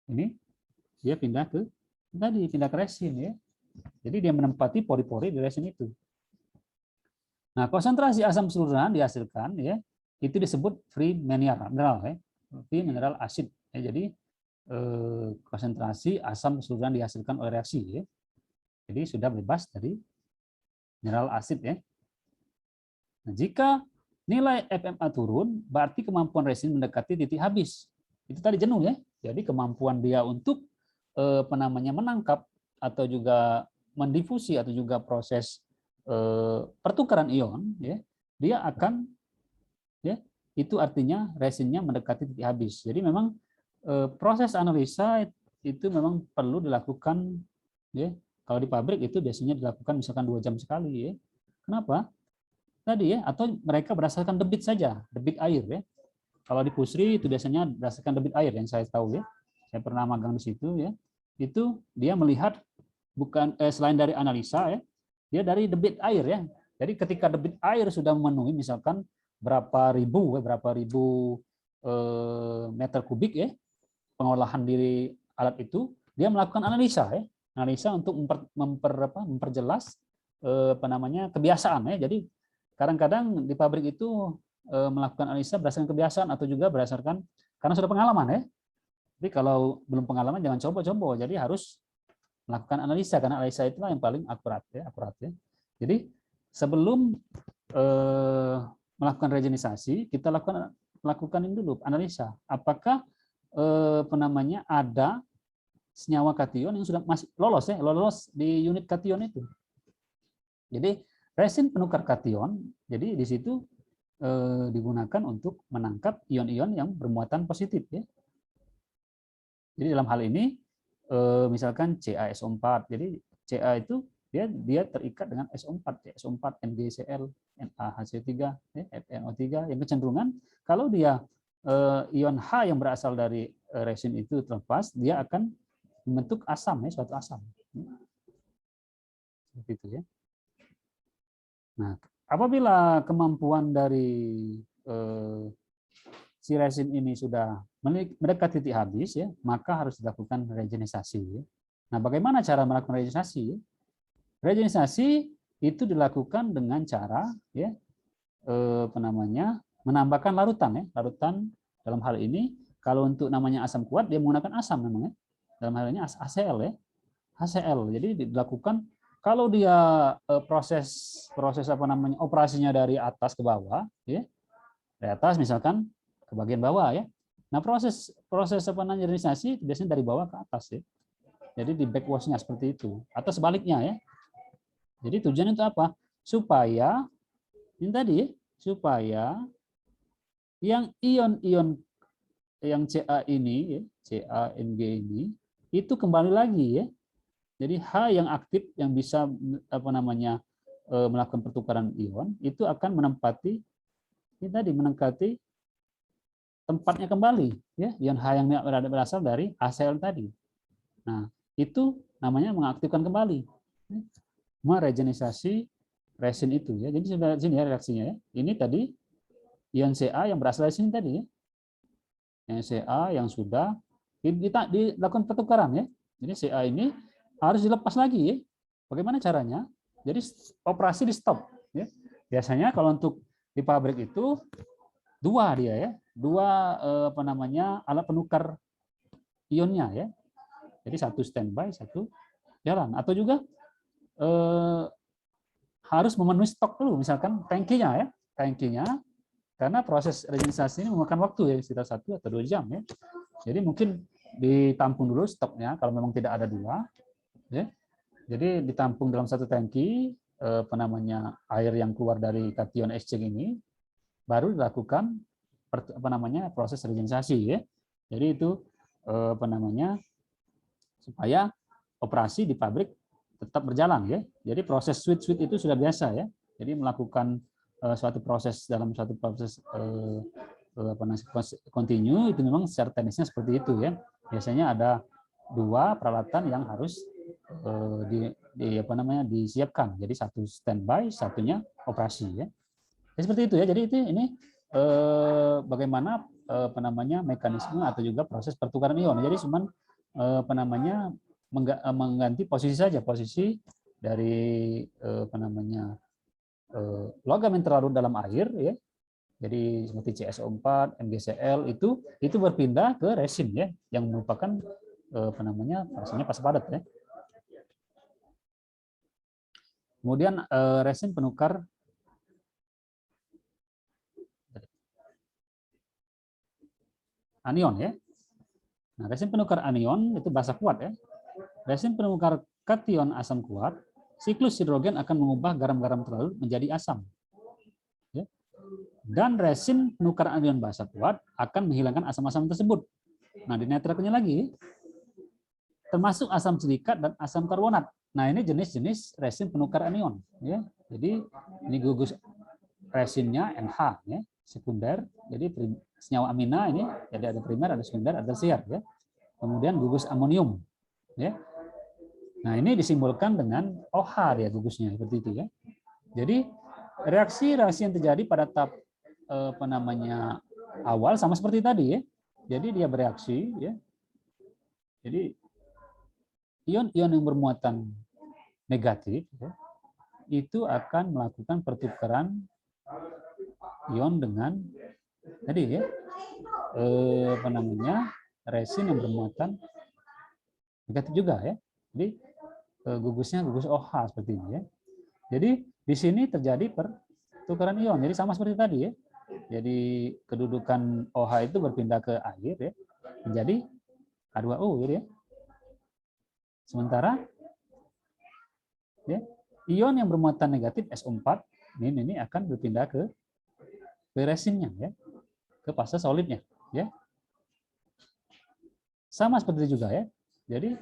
Ini dia pindah ke resin ya. Jadi dia menempati pori-pori di resin itu. Nah, konsentrasi asam sulfuran dihasilkan ya, itu disebut free mineral ya. Free mineral acid ya. Jadi konsentrasi asam sulfuran dihasilkan oleh reaksi ya. Jadi sudah bebas dari mineral acid ya. Nah, jika nilai FMA turun, berarti kemampuan resin mendekati titik habis. Itu tadi jenuh ya. Jadi kemampuan dia untuk apa namanya, menangkap atau juga mendifusi atau juga proses pertukaran ion ya, dia akan ya, itu artinya resinnya mendekati titik habis. Jadi memang proses analisa itu memang perlu dilakukan ya, Kalau di pabrik itu biasanya dilakukan misalkan 2 jam sekali ya. Kenapa? Tadi ya, atau mereka berdasarkan debit saja, debit air ya. Kalau di pusri itu biasanya berdasarkan debit air yang saya tahu ya. Saya pernah magang di situ ya. Itu dia melihat bukan selain dari analisa ya, dia dari debit air ya. Jadi ketika debit air sudah memenuhi misalkan berapa ribu meter kubik ya, pengolahan dari alat itu, dia melakukan analisa ya. Analisa untuk memperjelas kebiasaan ya. Jadi kadang-kadang di pabrik itu melakukan analisa berdasarkan kebiasaan atau juga berdasarkan karena sudah pengalaman ya. Jadi kalau belum pengalaman jangan coba-coba. Jadi harus melakukan analisa karena analisa itulah yang paling akurat ya. Jadi sebelum melakukan regenisasi kita lakukan ini dulu analisa. Apakah ada senyawa kation yang sudah masih lolos di unit kation itu. Jadi resin penukar kation, jadi di situ digunakan untuk menangkap ion-ion yang bermuatan positif ya. Jadi dalam hal ini misalkan CaSO4, jadi Ca itu dia terikat dengan SO4, SO4 NGCl, NaHC3, NO3 yang kecenderungan kalau dia ion H yang berasal dari resin itu terlepas, dia akan membentuk asam ya, suatu asam. Seperti itu ya. Nah, apabila kemampuan dari si resin ini sudah mendekati titik habis ya, maka harus dilakukan regenisasi. Ya. Nah, bagaimana cara melakukan regenisasi? Regenisasi itu dilakukan dengan cara ya menambahkan larutan ya. Larutan dalam hal ini kalau untuk namanya asam kuat dia menggunakan asam namanya. Dalam hal ini HCl ya. HCl. Jadi dilakukan kalau dia proses operasinya dari atas ke bawah ya. Dari atas misalkan ke bagian bawah ya. Nah, proses regenisasi biasanya dari bawah ke atas ya. Jadi di backwash-nya seperti itu atau sebaliknya ya. Jadi tujuannya itu apa? Supaya ini tadi ya, supaya yang ion-ion yang Ca ini ya, CaNG ini itu kembali lagi ya. Jadi H yang aktif yang bisa melakukan pertukaran ion itu akan menempati tempatnya kembali ya, ion H yang berasal dari HCl tadi. Nah, itu namanya mengaktifkan kembali. Meregenisasi resin itu ya. Jadi sebenarnya sini ya reaksinya ya. Ini tadi ion Ca yang berasal dari sini tadi ya. Yang Ca yang sudah dilakukan pertukaran ya. Jadi Ca ini harus dilepas lagi ya. Bagaimana caranya? Jadi operasi di stop ya. Biasanya kalau untuk di pabrik itu dua dia ya. Dua alat penukar ionnya ya. Jadi satu standby, satu jalan atau juga harus memenuhi stok dulu, misalkan tangkinya ya, karena proses regenisasi ini memakan waktu ya sekitar 1 atau 2 jam ya. Jadi mungkin ditampung dulu stoknya kalau memang tidak ada dua, ya. Jadi ditampung dalam satu tangki air yang keluar dari kation exchange ini, baru dilakukan proses regenisasi ya. Jadi itu supaya operasi di pabrik tetap berjalan ya. Jadi proses switch itu sudah biasa ya. Jadi melakukan suatu proses dalam suatu proses continue itu memang secara teknisnya seperti itu ya. Biasanya ada dua peralatan yang harus disiapkan. Jadi satu standby, satunya operasi ya. Jadi seperti itu ya. Jadi ini bagaimana mekanisme atau juga proses pertukaran ion. Jadi cuman mengganti posisi saja, posisi dari logam yang terlarut dalam air ya. Jadi seperti CaSO4, NGCl itu berpindah ke resin ya, yang merupakan rasanya pas padat ya. Kemudian resin penukar anion ya. Nah, resin penukar anion itu bahasa kuat ya. Resin penukar kation asam kuat, siklus hidrogen akan mengubah garam-garam terlarut menjadi asam. Ya. Dan resin penukar anion bahasa kuat akan menghilangkan asam-asam tersebut. Nah, di netralnya lagi, termasuk asam silikat dan asam karbonat. Nah, ini jenis-jenis resin penukar anion ya. Jadi ini gugus resinnya NH ya, sekunder. Jadi senyawa amina ini jadi ada primer, ada sekunder, ada tersier ya. Kemudian gugus amonium ya. Nah, ini disimbolkan dengan OH dia gugusnya seperti itu ya. Jadi reaksi-reaksi yang terjadi pada tahap awal sama seperti tadi ya. Jadi dia bereaksi ya. Jadi ion-ion yang bermuatan negatif ya, itu akan melakukan pertukaran ion dengan tadi ya resin yang bermuatan negatif juga ya. Jadi gugusnya gugus OH seperti ini ya. Jadi di sini terjadi pertukaran ion. Jadi sama seperti tadi ya. Jadi kedudukan OH itu berpindah ke air ya, menjadi H2O gitu ya. Sementara ya, ion yang bermuatan negatif SO4 ini akan berpindah ke resinnya ya, ke fase solidnya ya. Sama seperti itu juga ya. Jadi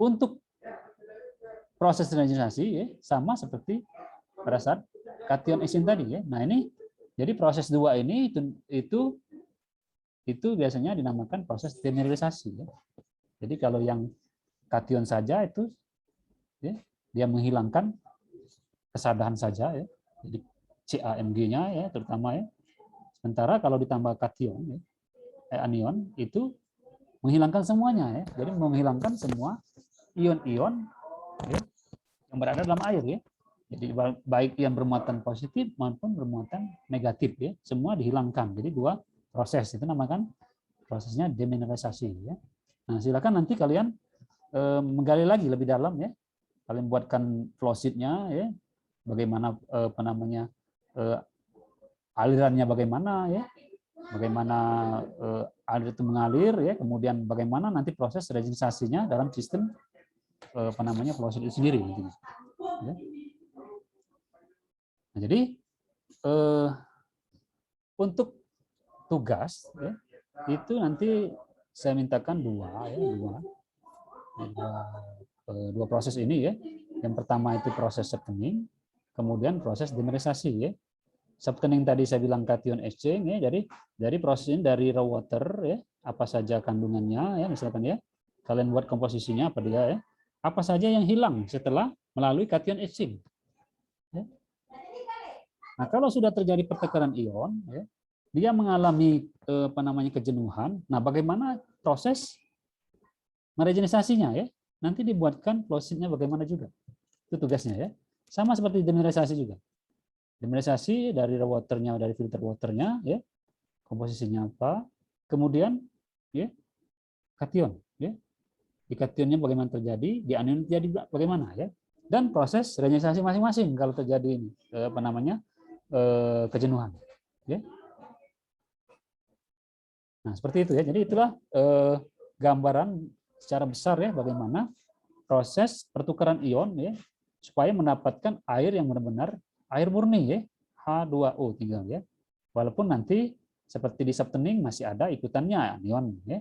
untuk proses regenerasi ya, sama seperti pada saat kation exchange tadi ya. Nah, ini jadi proses dua ini itu biasanya dinamakan proses demineralisasi ya. Jadi kalau yang kation saja itu ya, dia menghilangkan kesadaran saja ya. Jadi CAMG-nya ya terutama ya. Sementara kalau ditambah kation ya, anion itu menghilangkan semuanya ya. Jadi menghilangkan semua ion-ion ya, yang berada dalam air ya. Jadi baik yang bermuatan positif maupun bermuatan negatif ya, semua dihilangkan. Jadi dua proses itu namakan prosesnya demineralisasi ya. Nah, silakan nanti kalian menggali lagi lebih dalam ya. Kalian buatkan flowsheet-nya ya. Bagaimana alirannya bagaimana ya. Bagaimana air itu mengalir ya, kemudian bagaimana nanti proses regenerasinya dalam sistem flowsheet itu sendiri gitu. Ya. Nah, jadi untuk tugas ya, itu nanti saya mintakan dua proses ini ya. Yang pertama itu proses septening, kemudian proses demineralisasi ya. Septening tadi saya bilang cation exchange ya. Jadi dari proses ini dari raw water ya, apa saja kandungannya ya, misalkan ya. Kalian buat komposisinya apa dia ya. Apa saja yang hilang setelah melalui cation exchange. Ya. Nah, kalau sudah terjadi pertukaran ion, ya, dia mengalami kejenuhan. Nah, bagaimana proses meregenerasinya ya? Nanti dibuatkan flowsheet-nya bagaimana juga. Itu tugasnya ya. Sama seperti demineralisasi juga. Demineralisasi dari raw water-nya, dari filter water-nya, ya, komposisinya apa? Kemudian, ya, kation, ya, di kationnya bagaimana terjadi, di anion terjadi bagaimana ya? Dan proses regenerasi masing-masing kalau terjadi ini kejenuhan. Ya. Nah, seperti itu ya. Jadi itulah gambaran secara besar ya bagaimana proses pertukaran ion ya supaya mendapatkan air yang benar-benar air murni ya, H2O tinggal ya. Walaupun nanti seperti di septening masih ada ikutannya anion ya,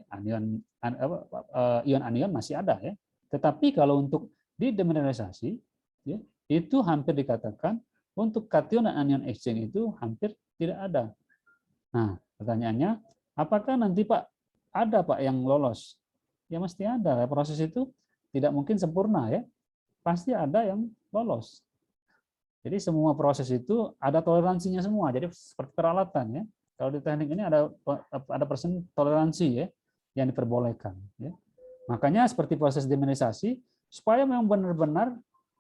ion anion masih ada ya. Tetapi kalau untuk di demineralisasi ya, itu hampir dikatakan untuk kation dan anion exchange itu hampir tidak ada. Nah, pertanyaannya, apakah nanti Pak ada Pak yang lolos? Ya mesti ada. Proses itu tidak mungkin sempurna ya. Pasti ada yang lolos. Jadi semua proses itu ada toleransinya semua. Jadi seperti peralatan ya. Kalau di teknik ini ada persen toleransi ya yang diperbolehkan. Ya. Makanya seperti proses demineralisasi supaya memang benar-benar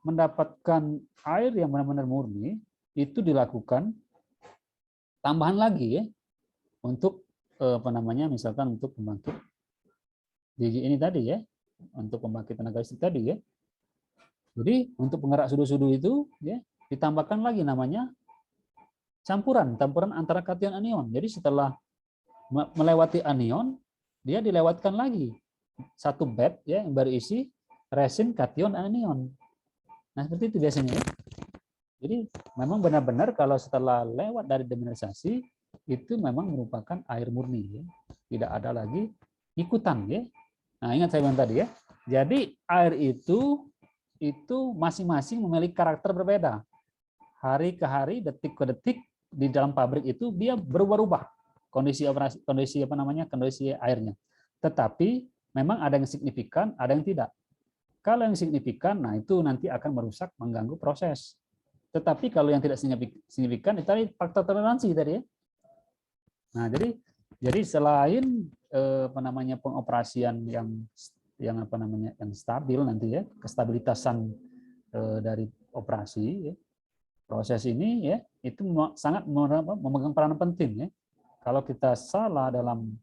mendapatkan air yang benar-benar murni itu dilakukan tambahan lagi ya untuk misalkan untuk pembangkit DG ini tadi ya, untuk pembangkit tenaga listrik tadi ya. Jadi untuk penggerak sudu-sudu itu ya ditambahkan lagi namanya campuran antara kation anion. Jadi setelah melewati anion, dia dilewatkan lagi satu bed ya yang berisi resin, kation, anion. Nah, seperti itu biasanya ya. Jadi memang benar-benar kalau setelah lewat dari demineralisasi itu memang merupakan air murni ya. Tidak ada lagi ikutan ya. Nah, ingat saya bilang tadi ya. Jadi air itu itu masing-masing memiliki karakter berbeda. Hari ke hari, detik ke detik di dalam pabrik itu dia berubah-ubah kondisi operasi, kondisi airnya. Tetapi memang ada yang signifikan, ada yang tidak. Kalau yang signifikan, nah itu nanti akan merusak, mengganggu proses. Tetapi kalau yang tidak signifikan, itu tadi faktor toleransi tadi ya. Nah, jadi selain pengoperasian yang stabil nanti ya, kestabilitasan dari operasi ya, proses ini ya itu sangat memegang peranan penting ya. Kalau kita salah dalam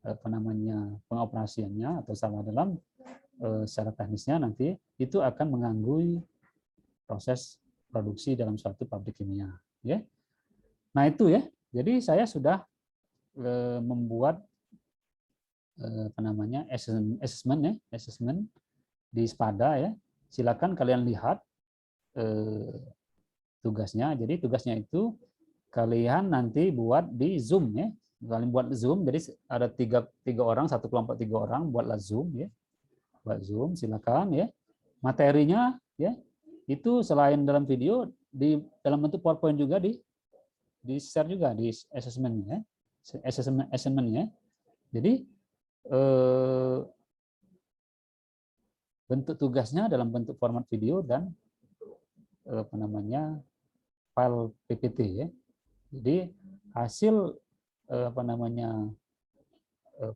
pengoperasiannya atau salah dalam secara teknisnya, nanti itu akan mengganggu proses produksi dalam suatu pabrik kimia ya. Nah itu ya, jadi saya sudah membuat assessment di SPADA ya. Silakan kalian lihat tugasnya. Jadi tugasnya itu kalian nanti buat di Zoom ya. Kalian buat Zoom, jadi ada tiga orang, satu kelompok 3 orang, buatlah Zoom ya. Buat Zoom, silakan ya. Materinya ya itu selain dalam video, di dalam bentuk PowerPoint juga di share juga di assessment-nya. Assessment-nya. Jadi bentuk tugasnya dalam bentuk format video dan file PPT ya. Jadi hasil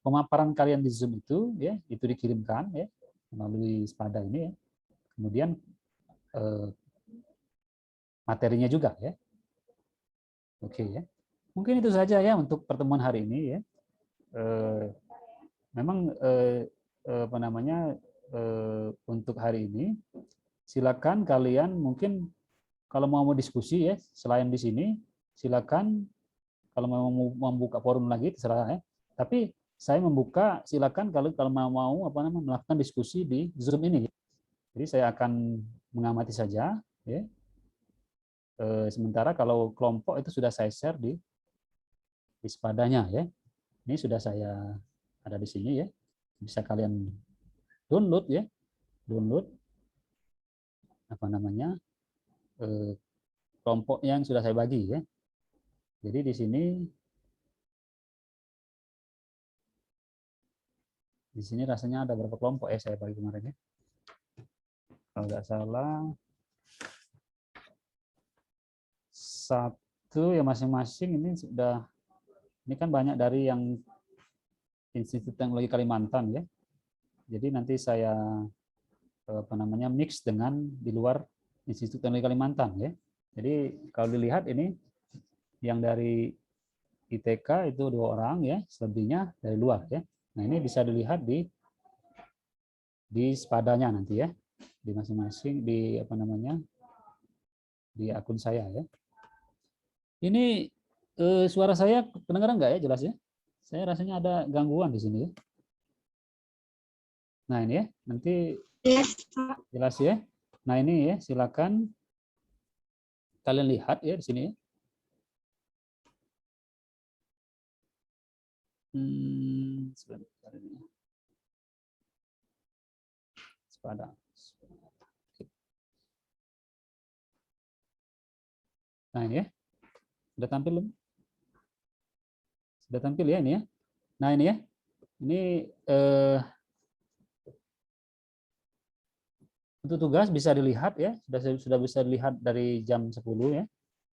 pemaparan kalian di Zoom itu ya itu dikirimkan ya melalui SPADA ini ya. Kemudian materinya juga ya. Oke ya. Mungkin itu saja ya untuk pertemuan hari ini ya. Memang untuk hari ini silakan kalian mungkin kalau mau diskusi ya selain di sini silakan, kalau mau membuka forum lagi terserah ya. Tapi saya membuka silakan kalau mau melakukan diskusi di Zoom ini. Jadi saya akan mengamati saja ya. Sementara kalau kelompok itu sudah saya share di SPADA-nya ya. Ini sudah saya ada di sini ya. Bisa kalian download ya. Download kelompok yang sudah saya bagi ya. Jadi di sini rasanya ada berapa kelompok ya saya bagi kemarin ya. Kalau nggak salah 1 ya masing-masing ini sudah, ini kan banyak dari yang Institut Teknologi Kalimantan ya. Jadi nanti saya mix dengan di luar Institut Teknologi Kalimantan ya. Jadi kalau dilihat ini yang dari ITK itu 2 orang ya, selebihnya dari luar ya. Nah, ini bisa dilihat di SPADA-nya nanti ya. Di masing-masing di di akun saya ya. Ini suara saya kedengaran nggak ya, jelas ya? Saya rasanya ada gangguan di sini ya. Nah, ini ya, nanti jelas ya. Nah, ini ya, silakan kalian lihat ya di sini ya. Sebentar ini. SPADA. Nah, ini ya. Sudah tampil belum? Sudah tampil ya ini ya. Nah, ini ya. Ini untuk tugas bisa dilihat ya. Sudah bisa dilihat dari jam 10 ya.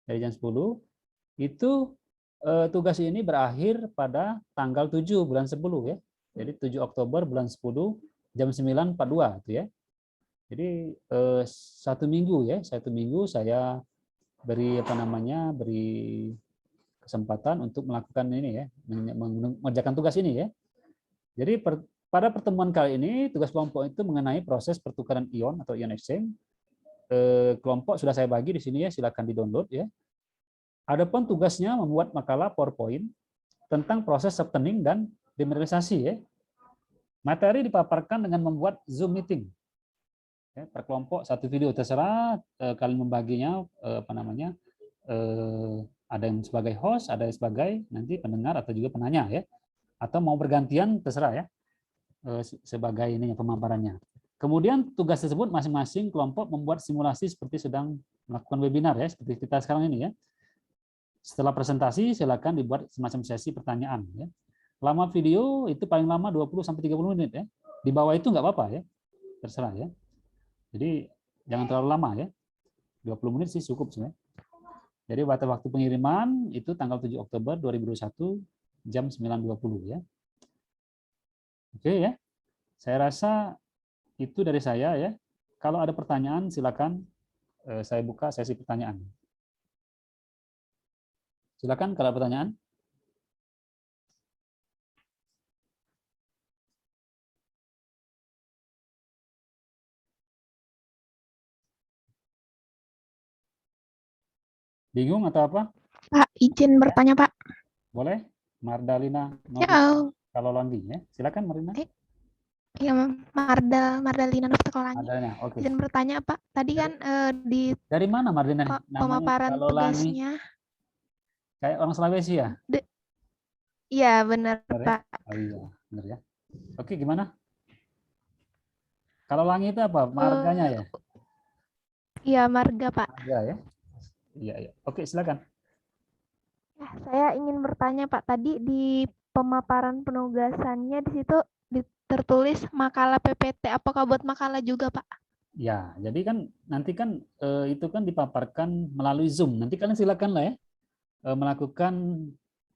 Dari jam 10 itu tugas ini berakhir pada tanggal 7 bulan 10 ya. Jadi 7 Oktober bulan 10 jam 9.42 itu ya. Jadi 1 minggu ya, 1 minggu saya beri beri kesempatan untuk melakukan ini ya, mengerjakan tugas ini ya. Jadi pada pertemuan kali ini tugas kelompok itu mengenai proses pertukaran ion atau ion exchange. Kelompok sudah saya bagi di sini ya, silakan di-download ya. Adapun tugasnya membuat makalah PowerPoint tentang proses softening dan demineralisasi ya. Materi dipaparkan dengan membuat Zoom meeting. Ya, per kelompok 1 video, terserah kalian membaginya ada yang sebagai host, ada yang sebagai nanti pendengar atau juga penanya ya. Atau mau bergantian terserah ya. Sebagai ininya pemaparannya. Kemudian tugas tersebut masing-masing kelompok membuat simulasi seperti sedang melakukan webinar ya, seperti kita sekarang ini ya. Setelah presentasi silakan dibuat semacam sesi pertanyaan ya. Lama video itu paling lama 20 sampai 30 menit ya. Di bawah itu nggak apa-apa ya. Terserah ya. Jadi jangan terlalu lama ya. 20 menit sih cukup sebenarnya. Jadi waktu pengiriman itu tanggal 7 Oktober 2021 jam 9.20 ya. Oke ya. Saya rasa itu dari saya ya. Kalau ada pertanyaan silakan saya buka sesi pertanyaan. Silakan kalau ada pertanyaan. Bingung atau apa? Pak, izin bertanya, Pak. Boleh? Mardalina Ya, Novita Kalolandi ya. Silakan Marina. ya Mardalina Novita Kalolandi. Mardalina, oke. Izin bertanya, Pak. Tadi kan di Dari mana Mardalina? Namanya pemaparan Kalolani. tugasnya. Kayak orang Sulawesi ya? Iya, benar, Benar ya? Pak. Oh iya, benar ya. Oke, gimana? Kalolani itu apa? Marganya ya? Iya, marga, Pak. Marga ya? Iya, iya. Oke, silakan. Ya, saya ingin bertanya, Pak. Tadi di pemaparan penugasannya di situ tertulis makalah PPT. Apakah buat makalah juga, Pak? Ya, jadi kan nanti kan itu kan dipaparkan melalui Zoom. Nanti kalian silakan lah ya melakukan.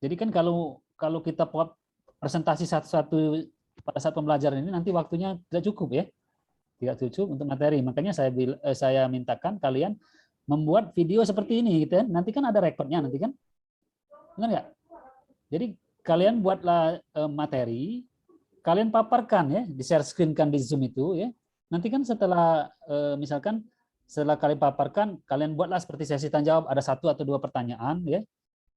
Jadi kan kalau kita buat presentasi satu-satu pada saat pembelajaran ini nanti waktunya tidak cukup ya, tidak cukup untuk materi. Makanya saya mintakan kalian membuat video seperti ini gitu kan. Nanti kan ada rekodnya nanti kan, benar nggak? Jadi kalian buatlah materi, kalian paparkan ya, di share screen-kan di Zoom itu ya. Nanti kan setelah misalkan setelah kalian paparkan, kalian buatlah seperti sesi tanya jawab, ada 1 atau 2 pertanyaan ya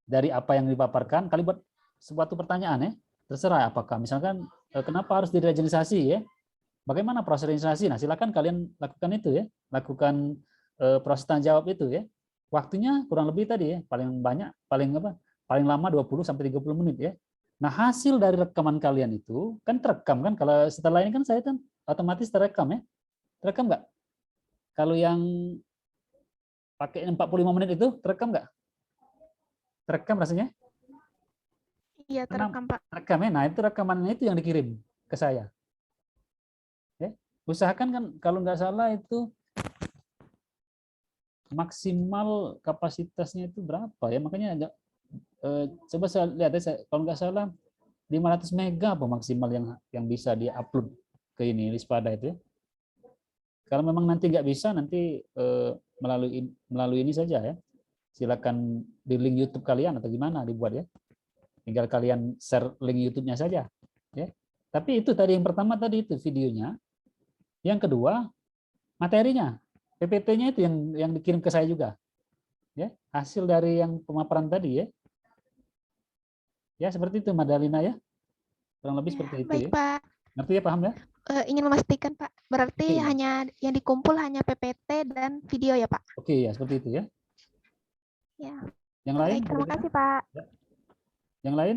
dari apa yang dipaparkan. Kalian buat suatu pertanyaan ya, terserah apakah misalkan kenapa harus diregenerasi ya, bagaimana proses regenerasi. Nah silakan kalian lakukan itu ya, lakukan proses tanya jawab itu ya. Waktunya kurang lebih tadi ya, paling banyak paling lama 20 sampai 30 menit ya. Nah, hasil dari rekaman kalian itu kan terekam kan, kalau setelah ini kan saya kan otomatis terekam ya. Terekam nggak? Kalau yang pakai 45 menit itu terekam nggak? Terekam rasanya? Iya, terekam, Pak. Terekam ya. Nah, itu rekamannya itu yang dikirim ke saya. Ya. Usahakan kan kalau nggak salah itu maksimal kapasitasnya itu berapa ya? Makanya coba saya lihat ya, kalau nggak salah 500 mega apa maksimal yang bisa di-upload ke ini Lispada itu ya. Kalau memang nanti nggak bisa, nanti melalui ini saja ya. Silakan di link YouTube kalian atau gimana dibuat ya. Tinggal kalian share link YouTube-nya saja ya. Tapi itu tadi yang pertama tadi itu videonya. Yang kedua materinya. PPT-nya itu yang dikirim ke saya juga. Ya, hasil dari yang pemaparan tadi ya. Ya, seperti itu Madalina ya. Kurang lebih seperti itu baik, ya. Pak. Ngerti ya, paham ya? Ingin memastikan, Pak. Berarti Oke. hanya yang dikumpul hanya PPT dan video ya, Pak? Oke, ya seperti itu ya. Ya. Yang lain? Baik, terima kasih, Pak. Ya. Yang lain?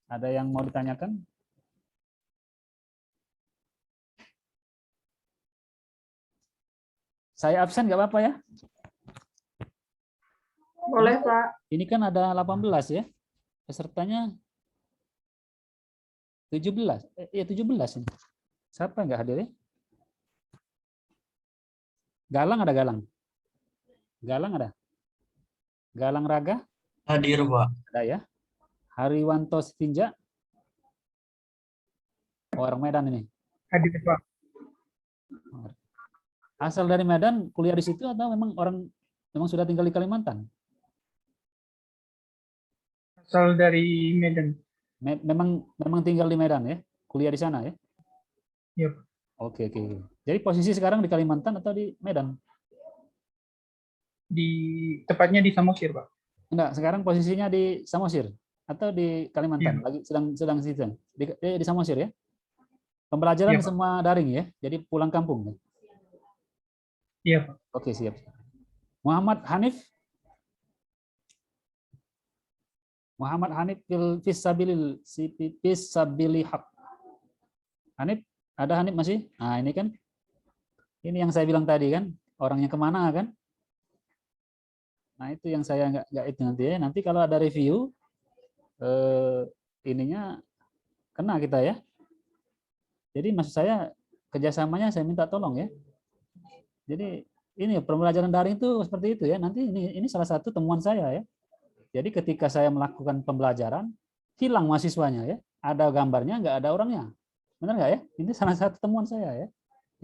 Ada yang mau ditanyakan? Saya absen nggak apa-apa ya? Boleh, Pak. Ini kan ada 18 ya. Pesertanya 17. Iya 17 ini. Siapa yang nggak hadir ya? Galang ada Galang? Galang ada? Galang Raga? Hadir, Pak. Ada ya. Hariwanto Setinja? Orang Medan ini. Hadir, Pak. Asal dari Medan, kuliah di situ atau memang sudah tinggal di Kalimantan? Asal dari Medan. Memang tinggal di Medan ya? Kuliah di sana ya? Iya, Pak. Oke. Jadi posisi sekarang di Kalimantan atau di Medan? Tepatnya di Samosir, Pak. Enggak, sekarang posisinya di Samosir atau di Kalimantan? Iya. Lagi sedang di Samosir ya? Pembelajaran Iya, Pak. semua daring ya? Jadi pulang kampung ya? Iya, Pak. Oke, siap. Muhammad Hanif Fisabilil Haq. Hanif, Ada Hanif masih? Nah ini kan, ini yang saya bilang tadi kan, orangnya kemana kan? Nah itu yang saya nggak itu nanti ya. Nanti kalau ada review, ininya kena kita ya. Jadi maksud saya kerjasamanya saya minta tolong ya. Jadi ini pembelajaran daring itu seperti itu ya. Nanti ini salah satu temuan saya ya. Jadi ketika saya melakukan pembelajaran, hilang mahasiswanya ya. Ada gambarnya, nggak ada orangnya. Benar nggak ya? Ini salah satu temuan saya ya.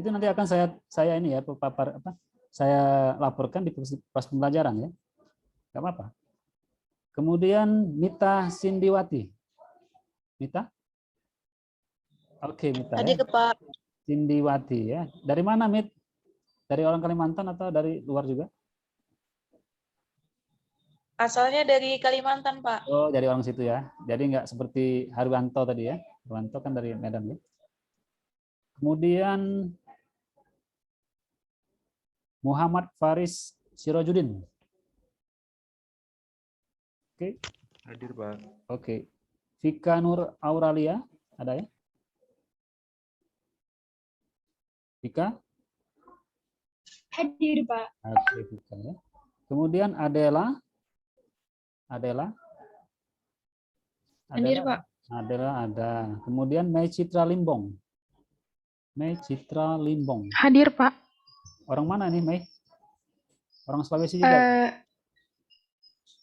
Itu nanti akan saya ini ya papar apa? Saya laporkan di pas pembelajaran ya. Nggak apa-apa. Kemudian Mita Sindiwati. Mita? Oke, Mita ya. Hadir, Pak. Sindiwati ya. Dari mana, Mit? Dari orang Kalimantan atau dari luar juga? Asalnya dari Kalimantan, Pak. Oh, dari orang situ ya. Jadi nggak seperti Harwanto tadi ya. Harwanto kan dari Medan ya. Kemudian Muhammad Faris Sirojudin. Oke. Hadir, Pak. Oke. Vika Nur Auralia, ada ya? Vika? Hadir, Pak. Oke, Vika ya. Kemudian Adela. Adela? Hadir, Pak. Adela ada. Kemudian Mei Citra Limbong. Mei Citra Limbong. Hadir, Pak. Orang mana nih, Mei? Orang Sulawesi juga?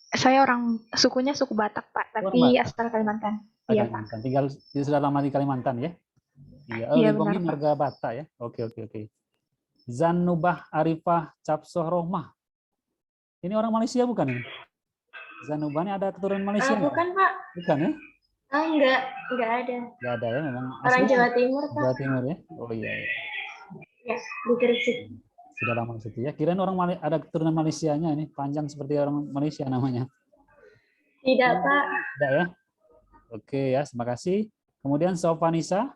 Saya orang sukunya suku Batak, Pak, tapi Batak. asal Kalimantan. Oh, Iya, Pak. Kalimantan. Tinggal sudah lama di Kalimantan ya? Iya, Iya, Limbong benar, ini Pak. marga Batak ya. Oke. Zanubah Arifah Capsoh Rohmah. Ini orang Malaysia bukan ini? Zanubah ini ada keturunan Malaysia nggak? Bukan, Pak. Bukan ya? Enggak ada. Nggak ada ya, memang Orang asli Jawa Timur, Pak. Jawa Timur ya. Oh iya. Ya, di Gresik. Sudah lama di situ ya. Kirain orang ada keturunan Malaysianya ini, panjang seperti orang Malaysia namanya. Tidak, Pak. Tidak ya? Oke ya, terima kasih. Kemudian Sofanisa.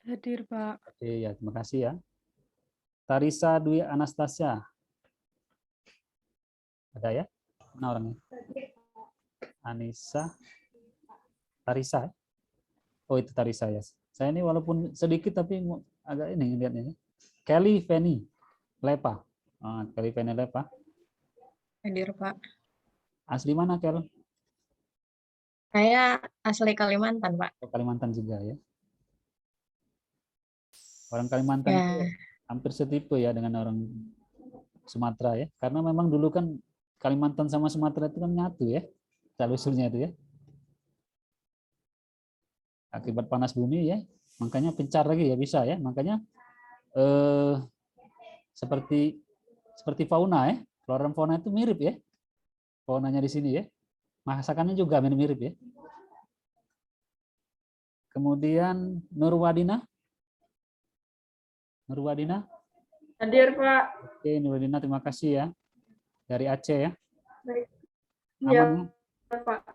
Hadir, Pak. Oke ya, terima kasih ya. Tarisa Dwi Anastasia. Ada ya? Mana orangnya? Anissa. Tarisa. Oh itu Tarisa ya. Saya ini walaupun sedikit tapi agak ini lihatnya. Kelly Fanny Lepa. Kelly Fanny Lepa. Hadir, Pak. Asli mana, Kel? Saya asli Kalimantan, Pak. Oh, Kalimantan juga ya. Orang Kalimantan Ya. itu hampir setipe ya dengan orang Sumatera ya. Karena memang dulu kan Kalimantan sama Sumatera itu kan nyatu ya. Asal-usulnya itu ya. Akibat panas bumi ya. Makanya pencar lagi ya bisa ya. Makanya seperti fauna ya. Flora dan fauna itu mirip ya. Faunanya di sini ya. Masakannya juga mirip ya. Kemudian Nurwadina. Nurwadina. Hadir, Pak. Oke, Nurwadina terima kasih ya. Dari Aceh ya. Baik. Aman Ya, Pak.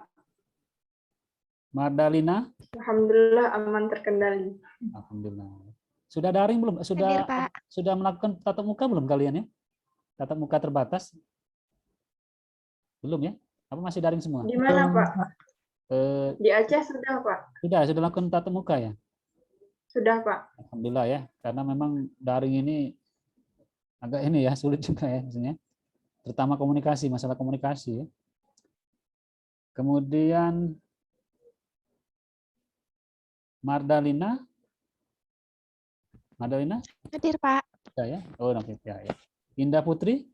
Mardalina. Alhamdulillah aman terkendali. Alhamdulillah. Sudah daring belum? Hadir, Pak. Sudah melakukan tatap muka belum kalian ya? Tatap muka terbatas? Belum ya? Apa masih daring semua? Di mana, Pak? Di Aceh sudah, Pak. Sudah melakukan tatap muka ya? Sudah, Pak. Alhamdulillah ya, karena memang daring ini agak ini ya sulit juga ya maksudnya. Terutama komunikasi, masalah komunikasi ya. Kemudian Mardalina. Mardalina? Hadir, Pak. Ya. Oh, oke ya. Indah Putri?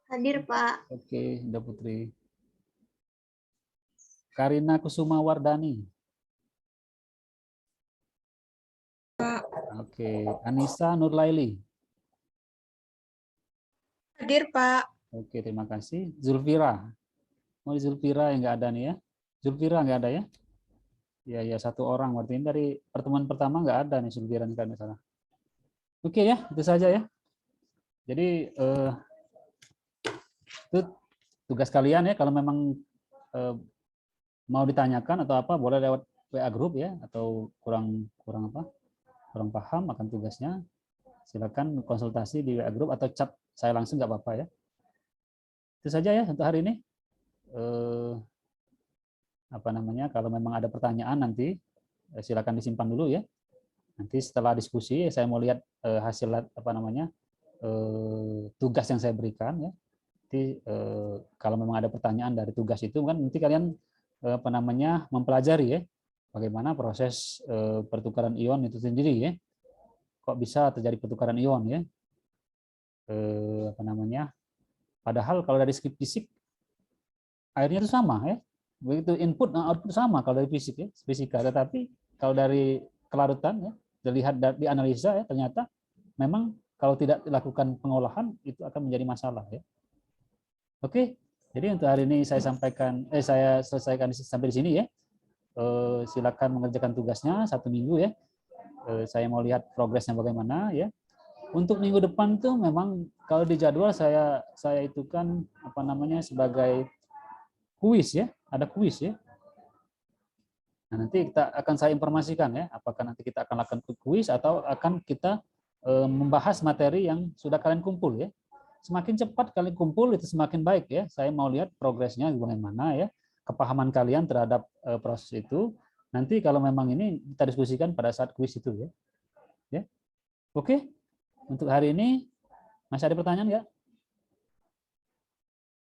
Hadir, Pak. Oke, Indah Putri. Karina Kusuma Wardani. Oke, Anissa Nurlaili. Hadir, Pak. Oke, terima kasih. Zulfira. Oh, Zulfira yang nggak ada nih ya. Zulfira nggak ada ya? Ya, satu orang. Berarti ini dari pertemuan pertama nggak ada nih Zulfira nih kalau nggak salah. Oke ya, itu saja ya. Jadi itu tugas kalian ya. Kalau memang mau ditanyakan atau apa, boleh lewat WA group ya. Atau kurang paham akan tugasnya, silakan konsultasi di WA group atau chat saya langsung nggak apa-apa ya. Itu saja ya untuk hari ini. apa namanya, kalau memang ada pertanyaan nanti silakan disimpan dulu ya. Nanti setelah diskusi saya mau lihat hasil apa namanya tugas yang saya berikan ya. Nanti kalau memang ada pertanyaan dari tugas itu kan nanti kalian apa namanya mempelajari ya bagaimana proses pertukaran ion itu sendiri ya. Kok bisa terjadi pertukaran ion ya? Apa namanya? Padahal kalau dari segi fisik airnya itu sama ya. Begitu input dan output sama kalau dari fisik ya, fisika. Tetapi kalau dari kelarutan ya, dilihat di analisa ya ternyata memang kalau tidak dilakukan pengolahan itu akan menjadi masalah ya. Oke. Jadi untuk hari ini saya sampaikan saya selesaikan sampai di sini ya. Silakan mengerjakan tugasnya 1 minggu ya. Saya mau lihat progresnya bagaimana ya. Untuk minggu depan tuh memang kalau di jadwal saya itu kan apa namanya sebagai kuis ya, ada kuis ya. Nah, nanti kita akan saya informasikan ya, apakah nanti kita akan lakukan kuis atau akan kita membahas materi yang sudah kalian kumpul ya. Semakin cepat kalian kumpul itu semakin baik ya. Saya mau lihat progresnya bagaimana ya, kepahaman kalian terhadap proses itu. Nanti kalau memang ini kita diskusikan pada saat kuis itu ya. Ya. Oke. Untuk hari ini masih ada pertanyaan nggak?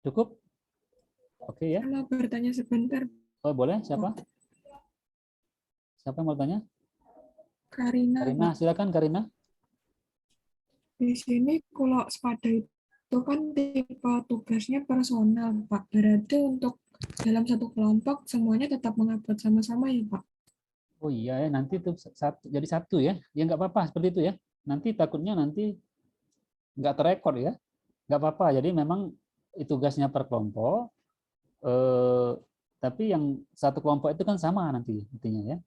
Cukup? Oke ya. Mau bertanya sebentar, Oh boleh. Siapa? Siapa yang mau tanya? Karina. Karina, silakan Karina. Di sini kalau SPADA itu kan tipe tugasnya personal, Pak. Berarti untuk dalam satu kelompok semuanya tetap mengupload sama-sama ya, Pak? Oh iya ya, nanti itu jadi satu ya. Ya nggak apa-apa seperti itu ya. Nanti takutnya nanti nggak terekod ya. Nggak apa-apa. Jadi memang itu tugasnya per kelompok. Tapi yang satu kelompok itu kan sama nanti intinya ya.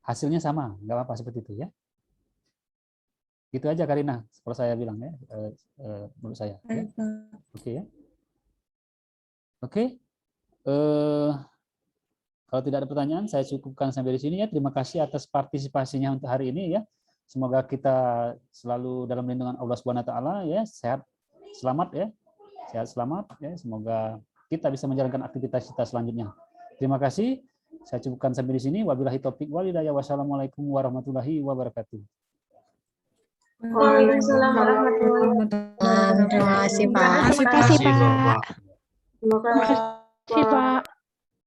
Hasilnya sama, nggak apa-apa seperti itu ya. Gitu aja Karina, kalau saya bilang ya, menurut saya. Ya. Baik, Pak. Oke ya. Oke. Kalau tidak ada pertanyaan, saya cukupkan sampai di sini ya. Terima kasih atas partisipasinya untuk hari ini ya. Semoga kita selalu dalam lindungan Allah Subhanahu wa taala ya, sehat, selamat ya. Sehat selamat ya. Semoga kita bisa menjalankan aktivitas kita selanjutnya. Terima kasih. Saya cukupkan sampai di sini. Wabillahi taufik wal hidayah. Wassalamualaikum warahmatullahi wabarakatuh. Waalaikumsalam warahmatullahi Terima kasih, Pak. Terima kasih, Pak. wabarakatuh. Terima kasih, Pak.